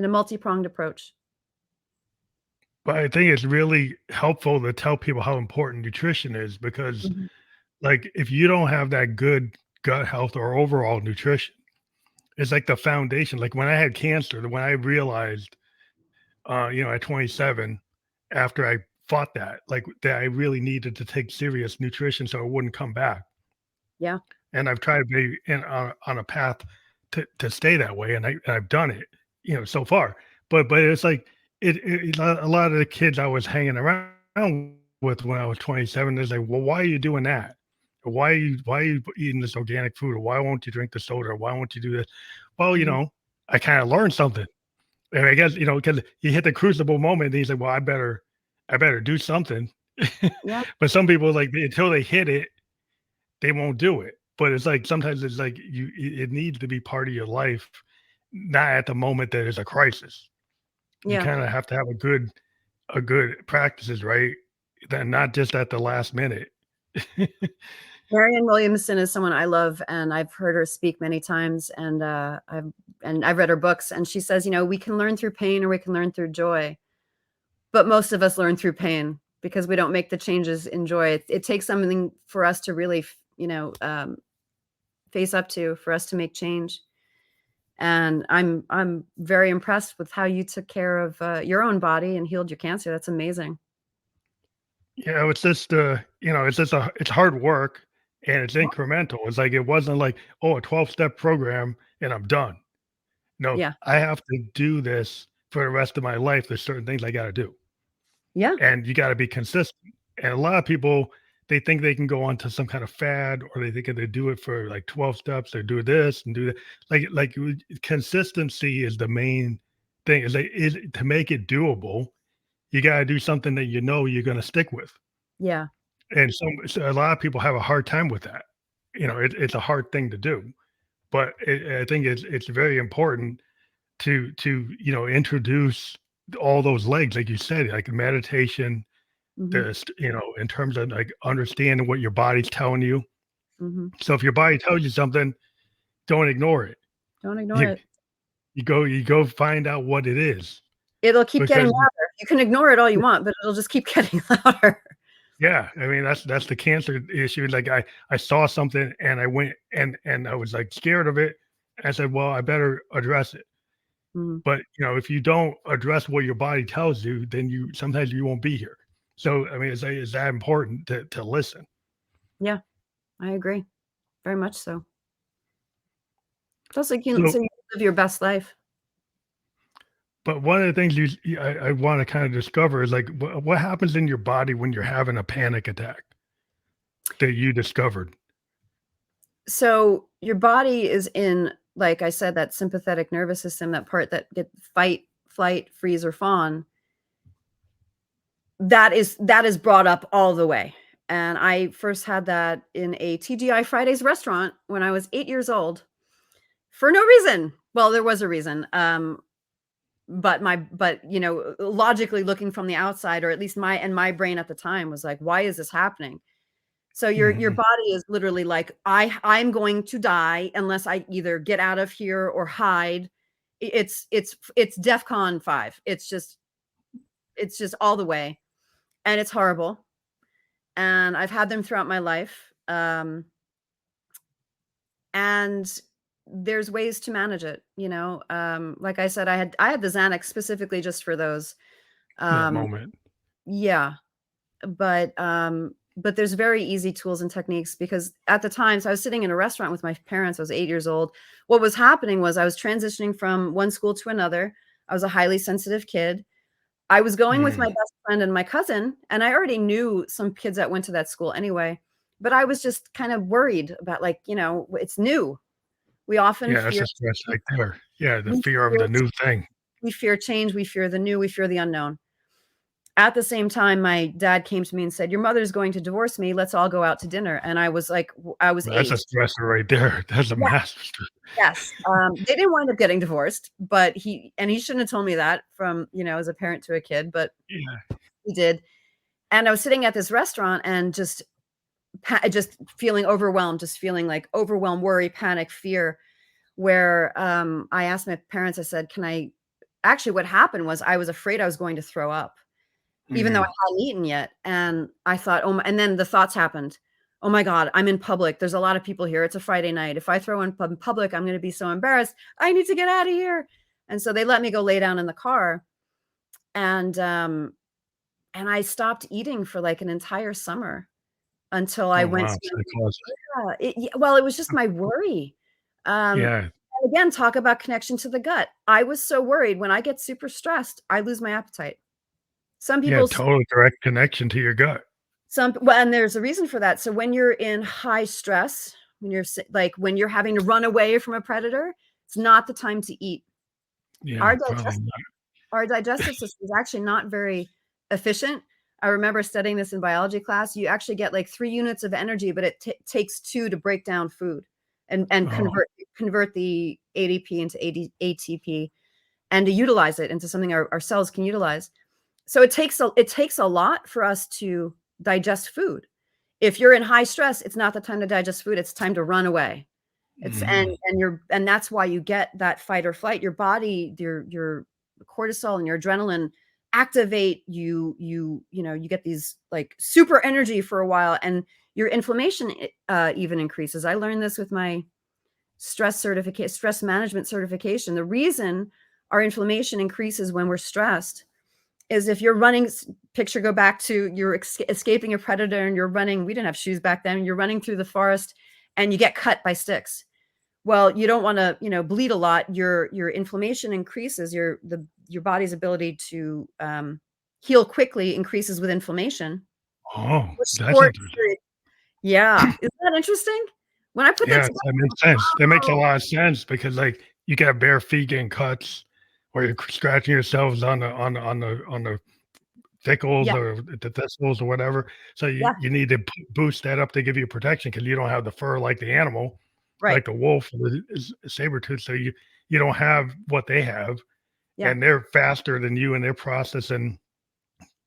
a multi-pronged approach. But I think it's really helpful to tell people how important nutrition is because Mhm. like, if you don't have that good gut health or overall nutrition, it's like the foundation. Like when I had cancer, when I realized, at 27, after I fought that, like that I really needed to take serious nutrition so it wouldn't come back. Yeah, And I've tried to be on a path to stay that way, and I've done it, so far. But it's like a lot of the kids I was hanging around with when I was 27 is like, well, why are you doing that? Or why are you eating this organic food? Or why won't you drink the soda? Or why won't you do this? Well, mhm, I kind of learned something. And I guess, because you hit the crucible moment, and he's like, well, I better do something. yeah, But some people like until they hit it, they won't do it. But it's like sometimes it's like it needs to be part of your life, not at the moment that there's a crisis. You yeah. kind of have to have a good practices, right? Then not just at the last minute. Marianne Williamson is someone I love, and I've heard her speak many times, and I've read her books, and she says, we can learn through pain or we can learn through joy, but most of us learn through pain because we don't make the changes in joy. It takes something for us to really, face up to, for us to make change. And I'm very impressed with how you took care of your own body and healed your cancer. That's amazing. It's just it's hard work and it's incremental. It's like it wasn't like, oh, a 12-step program and I'm done. No, Yeah. I have to do this for the rest of my life. There's certain things I got to do, Yeah. and you got to be consistent. And a lot of people, they think they can go on to some kind of fad, or they think if they do it for like 12 steps, they do this and do that. Consistency is the main thing. Is to make it doable. You got to do something that you're going to stick with. Yeah. And so a lot of people have a hard time with that. It's a hard thing to do, but I think it's very important to introduce all those legs, like you said, like meditation, Hmm. in terms of like understanding what your body's telling you. Hmm. So if your body tells you something, don't ignore it. Don't ignore You it. you go find out what it is, It'll keep getting because louder. You can ignore it all you want, but it'll just keep getting louder. yeah, I mean that's the cancer issue. Like I saw something and I went and I was like scared of it. I said, well, I better address it. Mhm. But if you don't address what your body tells you, then sometimes you won't be here. So I mean, it's that important to listen. Yeah, I agree. Very much so. Plus, So, so you live your best life. but one of the things I want to kind of discover is like what happens in your body when you're having a panic attack that you discovered. So your body is in, like I said, that sympathetic nervous system, that part that get fight, flight, freeze, or fawn. That is brought up all the way. And I first had that in a TGI Fridays restaurant when I was 8 years old for no reason. Well, there was a reason. But logically looking from the outside, or at least my brain at the time was like, why is this happening? So your Mhm. body is literally like, I'm going to die unless I either get out of here or hide. It's DEFCON 5. It's just all the way, and it's horrible. And I've had them throughout my life. And there's ways to manage it. Like I said, I had the Xanax specifically just for those. That Um, moment. yeah, but there's very easy tools and techniques, because at the time, so I was sitting in a restaurant with my parents. I was 8 years old. What was happening was I was transitioning from one school to another. I was a highly sensitive kid. I was going with my Mm. best friend and my cousin, and I already knew some kids that went to that school anyway. But I was just kind of worried about, like, it's new. We often Yeah, that's fear a stress right there. Yeah, the we fear of fear the new thing. we fear change, we fear the new, we fear the unknown. At the same time, my dad came to me and said, "Your mother's going to divorce me. Let's all go out to dinner." And I was like, I was Well, that's a 8. stressor right there. That's a Yeah, massive stress. yes. They didn't wind up getting divorced, but he shouldn't have told me that, from, as a parent to a kid, but Yeah. he did. And I was sitting at this restaurant and just feeling overwhelmed, just feeling like overwhelmed, worry, panic, fear, where, I asked my parents, I said, "Can I?" Actually, what happened was I was afraid I was going to throw up, even though I Mhm. hadn't eaten yet. And I thought, "Oh my," and then the thoughts happened. "Oh my God, I'm in public. There's a lot of people here. It's a Friday night. If I throw in public, I'm gonna be so embarrassed. I need to get out of here." And so they let me go lay down in the car, and, I stopped eating for, like, an entire summer until I Oh, went wow, to. psychosis. Well, it was just my worry. Yeah. And again, talk about connection to the gut. I was so worried. When I get super stressed, I lose my appetite. Some Yeah, people total direct connection to your gut. and there's a reason for that. So when you're in high stress, when like when you're having to run away from a predator, it's not the time to eat. Our Yeah, probably digest not. our digestive system is actually not very efficient. I remember studying this in biology class. You actually get like 3 units of energy, but it takes 2 to break down food and Oh, convert the ADP into ATP, and to utilize it into something our cells can utilize. So it takes a lot for us to digest food. If you're in high stress, it's not the time to digest food, it's time to run away. It's Hmm. and that's why you get that fight or flight. Your body, your cortisol and your adrenaline activate you get these like super energy for a while, and your inflammation even increases. I learned this with my stress management certification. The reason our inflammation increases when we're stressed is if you're running, picture go back to you're escaping a predator and you're running. We didn't have shoes back then. You're running through the forest and you get cut by sticks. Well, you don't want to, bleed a lot. Your inflammation increases. Your body's ability to heal quickly increases with inflammation. Oh, For that's short interesting. period. Yeah, isn't that interesting? When I put that Yeah, together, that makes sense. That makes a oh, lot of sense because like you got bare feet getting cuts, or you're scratching yourselves on the thickles yeah, or the thistles or whatever. So you, yeah, you need to boost that up to give you protection because you don't have the fur like the animal, right, like the wolf or the saber tooth. So you don't have what they have, yeah, and they're faster than you, and they're processing.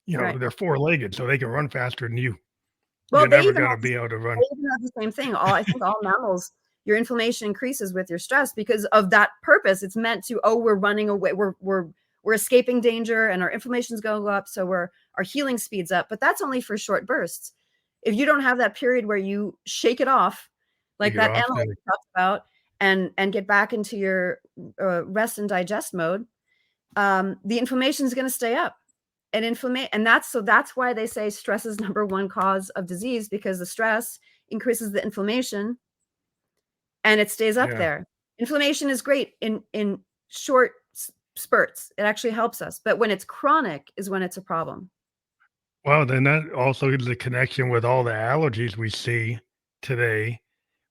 right. They're four legged, so they can run faster than you. Well, You're they never even gonna have be able to they run. even have the same thing. I think all mammals, your inflammation increases with your stress because of that purpose. It's meant to, oh, we're running away, we're escaping danger, and our inflammation's going to go up, so our healing speeds up. But that's only for short bursts. If you don't have that period where you shake it off, You like get that off, animal and we talked about, and get back into your rest and digest mode, the inflammation is going to stay up. And inflammation, and that's why they say stress is number one cause of disease, because the stress increases the inflammation and it stays up yeah. there. Inflammation is great in short spurts. It actually helps us, but when it's chronic is when it's a problem. Well, then that also is the connection with all the allergies we see today,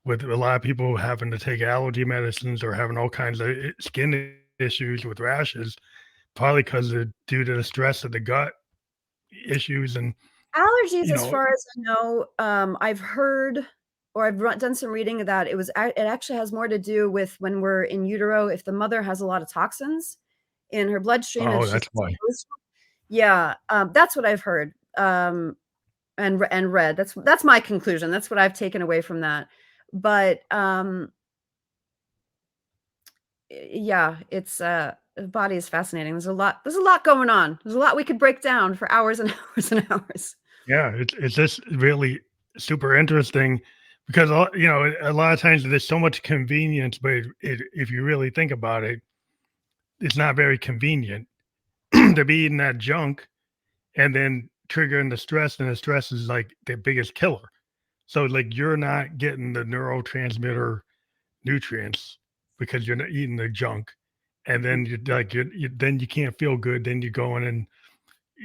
with a lot of people having to take allergy medicines or having all kinds of skin issues with rashes, probably because of due to the stress of the gut issues and Allergies, you as know. far as I know, I've heard or done some reading of that. It actually has more to do with when we're in utero. If the mother has a lot of toxins in her bloodstream, if Oh, she's that's why. exposed, yeah, that's what I've heard. And read. That's my conclusion. That's what I've taken away from that. But yeah, it's the body is fascinating. There's a lot going on. There's a lot we could break down for hours and hours and hours. Yeah, it's just really super interesting because a lot of times there's so much convenience, but if you really think about it, it's not very convenient to be eating that junk and then triggering the stress, and the stress is like the biggest killer. So like you're not getting the neurotransmitter nutrients because you're not eating the junk, and then you're like then you can't feel good. Then you're going and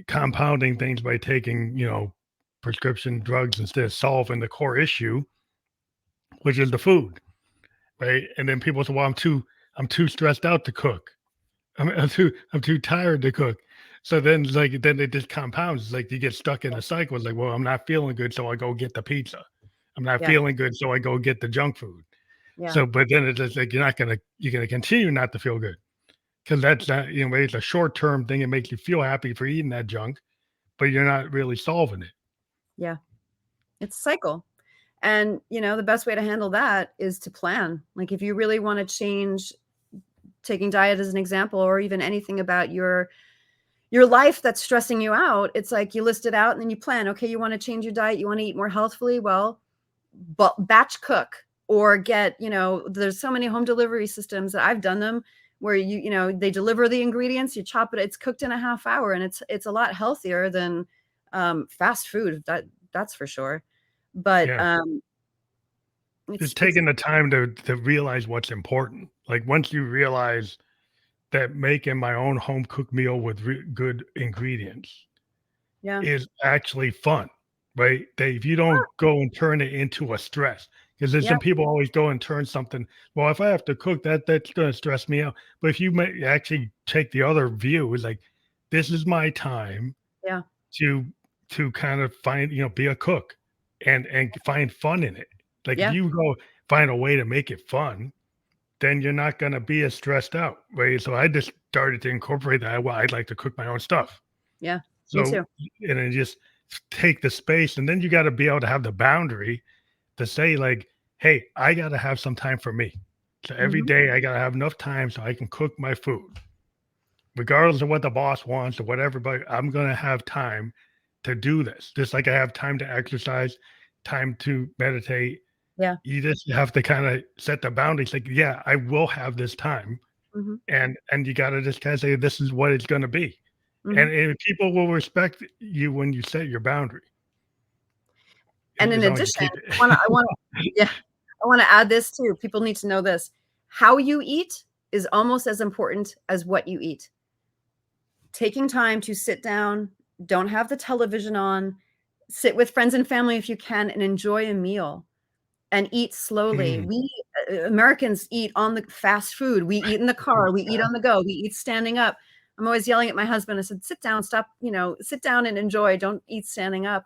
compounding things by taking prescription drugs instead of solving the core issue, which is the food, right? And then people say, "Well, I'm too stressed out to cook. I'm too tired to cook." So then like then it just compounds. It's like you get stuck in a cycle. It's like, well, I'm not feeling good, so I go get the pizza. I'm not Yeah, feeling good, so I go get the junk food. yeah, So, but then it's just like you're gonna continue not to feel good because that's not it's a short term thing. It makes you feel happy for eating that junk, but you're not really solving it. yeah. It's a cycle. And the best way to handle that is to plan. Like if you really want to change, taking diet as an example, or even anything about your life that's stressing you out, it's like you list it out and then you plan. Okay, you want to change your diet, you want to eat more healthfully. Well, but batch cook, or get, there's so many home delivery systems that I've done them where they deliver the ingredients, you chop it, it's cooked in a half hour, and it's a lot healthier than fast food. That's for sure. But Yeah. Just it's taking the time to realize what's important. Like once you realize that making my own home cooked meal with good ingredients yeah, is actually fun, right? That if you don't go and turn it into a stress, because there's yeah, some people always go and turn something. Well, if I have to cook that, that's going to stress me out. But if you may actually take the other view, is like, this is my time yeah, to kind of find be a cook and find fun in it. Like if yeah, you go find a way to make it fun, then you're not going to be as stressed out, right? So I just started to incorporate that. Well, I'd like to cook my own stuff. yeah. Me So too. and then just take the space, and then you got to be able to have the boundary to say like, hey, I got to have some time for me. So every Mhm. day I got to have enough time so I can cook my food, regardless of what the boss wants or whatever. But I'm gonna have time to do this, just like I have time to exercise, time to meditate. Yeah. You just have to kind of set the boundaries. Like, yeah, I will have this time, Mhm. and you got to just kind of say this is what it's going to be, Mhm. and people will respect you when you set your boundary, And in as long as you addition, keep I wanna yeah, I wanna add this too. People need to know this. How you eat is almost as important as what you eat. Taking time to sit down, don't have the television on, sit with friends and family if you can, and enjoy a meal and eat slowly. Mm, We Americans eat on the fast food. We eat in the car, we eat on the go, we eat standing up. I'm always yelling at my husband. I said, "Sit down, stop, sit down and enjoy. Don't eat standing up."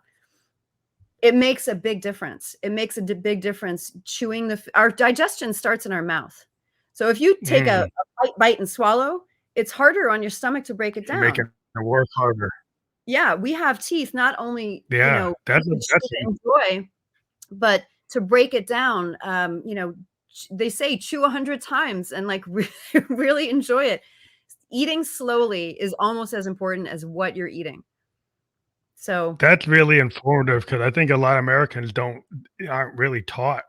It makes a big difference. It makes a big difference chewing our digestion starts in our mouth. So if you take a mm. bite and swallow, it's harder on your stomach to break it You're making down. it work harder. Yeah, we have teeth not only, Yeah, we can chew that's to enjoy, but to break it down, they say chew 100 times and like really enjoy it. Eating slowly is almost as important as what you're eating. So, that's really informative because I think a lot of Americans don't aren't really taught,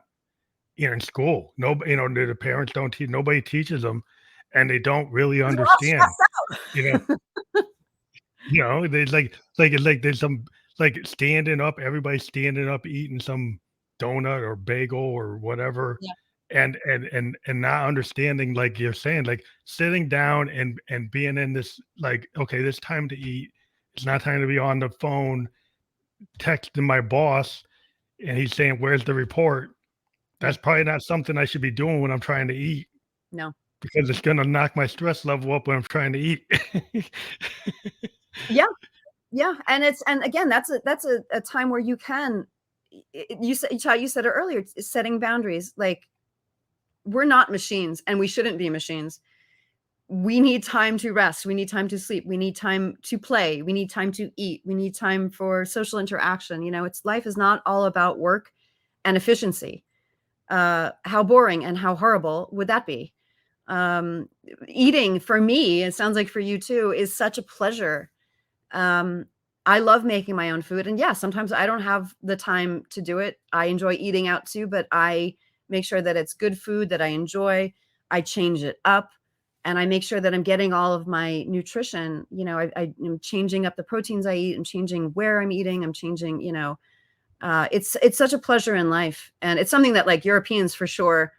in school. No, the parents don't teach. Nobody teaches them, and they don't really 'cause we're all understand. You know, stressed out. they like there's some like standing up. Everybody's standing up eating some donut or bagel or whatever, Yeah. and not understanding, like you're saying, like sitting down and being in this, like, okay, this time to eat. It's not time to be on the phone texting my boss and he's saying, "Where's the report?" Yeah. That's probably not something I should be doing when I'm trying to eat, No. because it's gonna knock my stress level up when I'm trying to eat. Yeah. Yeah, and again, that's a time where you can you said it earlier, it's setting boundaries, like, we're not machines, and we shouldn't be machines. We need time to rest, we need time to sleep, we need time to play, we need time to eat, we need time for social interaction, it's life is not all about work and efficiency. How boring and how horrible would that be? Um, Eating for me, it sounds like for you too, is such a pleasure. Um, I love making my own food, and yeah, sometimes I don't have the time to do it. I enjoy eating out too, but I make sure that it's good food that I enjoy. I change it up, and I make sure that I'm getting all of my nutrition. I am changing up the proteins I eat. I'm changing where I'm eating. I'm changing. It's such a pleasure in life, and it's something that like Europeans for sure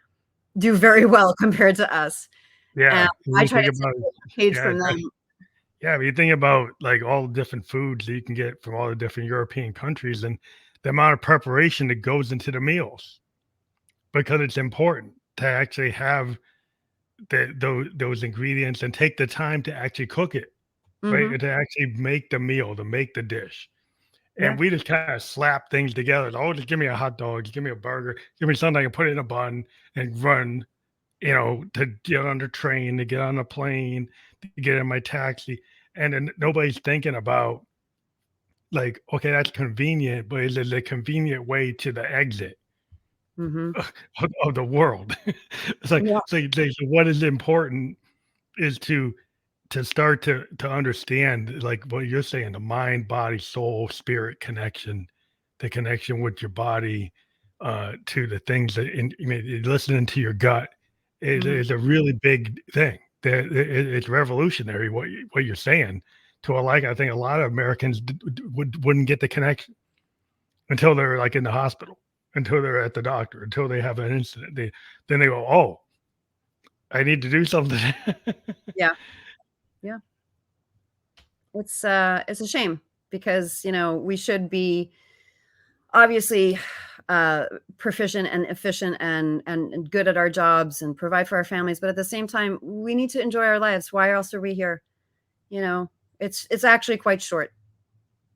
do very well compared to us. And Yeah, when I you try think to about take a page yeah, from them. yeah, when you think about, like, all the different foods that you can get from all the different European countries and the amount of preparation that goes into the meals, because it's important to actually have those ingredients and take the time to actually cook it, right? Mhm. And to actually make the meal, to make the dish. And Yeah. we just kinda slap things together. "Oh, just give me a hot dog, just give me a burger, give me something I can put in a bun and run," to get on the train, to get on a plane, to get in my taxi, and then nobody's thinking about, like, "Okay, that's convenient, but is it a convenient way to the exit Mhm. of the world?" It's like, Yeah. so what is important is to start to understand, like what you're saying, the mind, body, soul, spirit connection, the connection with your body, to the things that listening to your gut Mhm. is a really big thing. That it's revolutionary what you're saying. To a, like, I think a lot of Americans wouldn't get the connection until they're like in the hospital, until they're at the doctor, until they have an incident. Then they go, "Oh, I need to do something." Yeah. Yeah. It's a shame because, we should be obviously, uh, proficient and efficient and good at our jobs and provide for our families, but at the same time, we need to enjoy our lives. Why else are we here? You know, it's actually quite short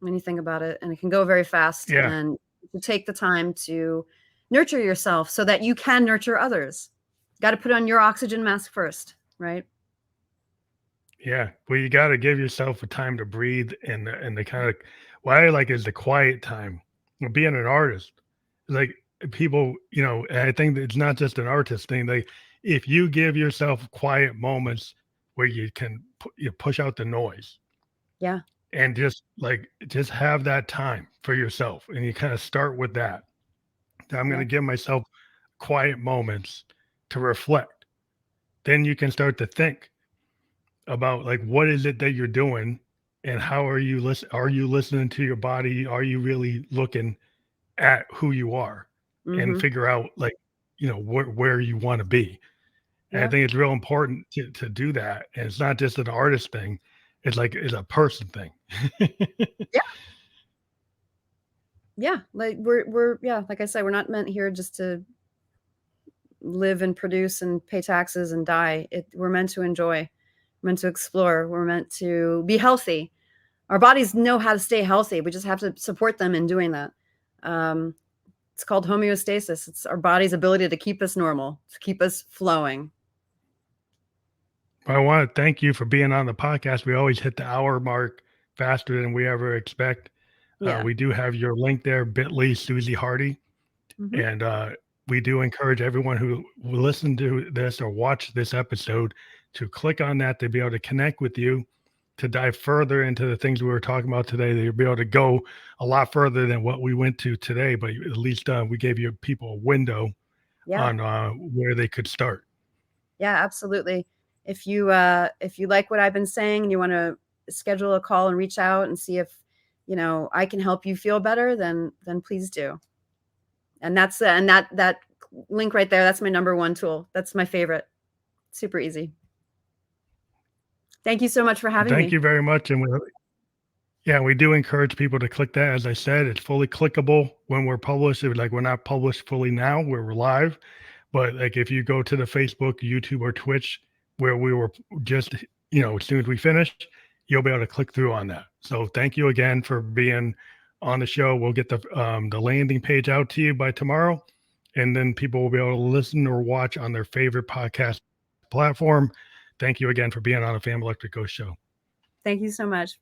when you think about it, and it can go very fast, Yeah. and to take the time to nurture yourself so that you can nurture others. Gotta put on your oxygen mask first, right? Yeah, well, you gotta give yourself a time to breathe and the kinda what I like is the quiet time. Being an artist, like people, I think that it's not just an artist thing. Like if you give yourself quiet moments where you can push out the noise Yeah. and just have that time for yourself, and you kind of start with that. I'm going Yeah. to give myself quiet moments to reflect. Then you can start to think about like what is it that you're doing and how are you listening to your body? Are you really looking at who you are and Mhm. figure out like where you want to be? And I Yeah. think it's real important to do that. And it's not just an artist thing, it's a person thing. Yeah. Yeah. Like we're yeah, like I said, we're not meant here just to live and produce and pay taxes and die. We're meant to enjoy. We're meant to explore. We're meant to be healthy. Our bodies know how to stay healthy. We just have to support them in doing that. Um, it's called homeostasis. It's our body's ability to keep us normal, to keep us flowing. I want to thank you for being on the podcast. We always hit the hour mark faster than we ever expect. Yeah. We do have your link there, bit.ly Suzy Hardy. Hmm. And we do encourage everyone who will listen to this or watch this episode to click on that to be able to connect with you, to dive further into the things we were talking about today. That you'll be able to go a lot further than what we went to today, but at least we gave you people a window Yeah. on where they could start. Yeah, absolutely. If you like what I've been saying and you want to schedule a call and reach out and see if I can help you feel better, then please do. And that link right there, that's my number one tool. That's my favorite. Super easy. Thank you so much for having Thank me. you very much. And yeah, we do encourage people to click that. As I said, it's fully clickable when we're published. Like we're not published fully now, we're live. But like if you go to the Facebook, YouTube, or Twitch where we were just, as soon as we finish, you'll be able to click through on that. So thank you again for being on the show. We'll get the landing page out to you by tomorrow, and then people will be able to listen or watch on their favorite podcast platform. Thank you again for being on the Fam Electric Ghost Show. Thank you so much.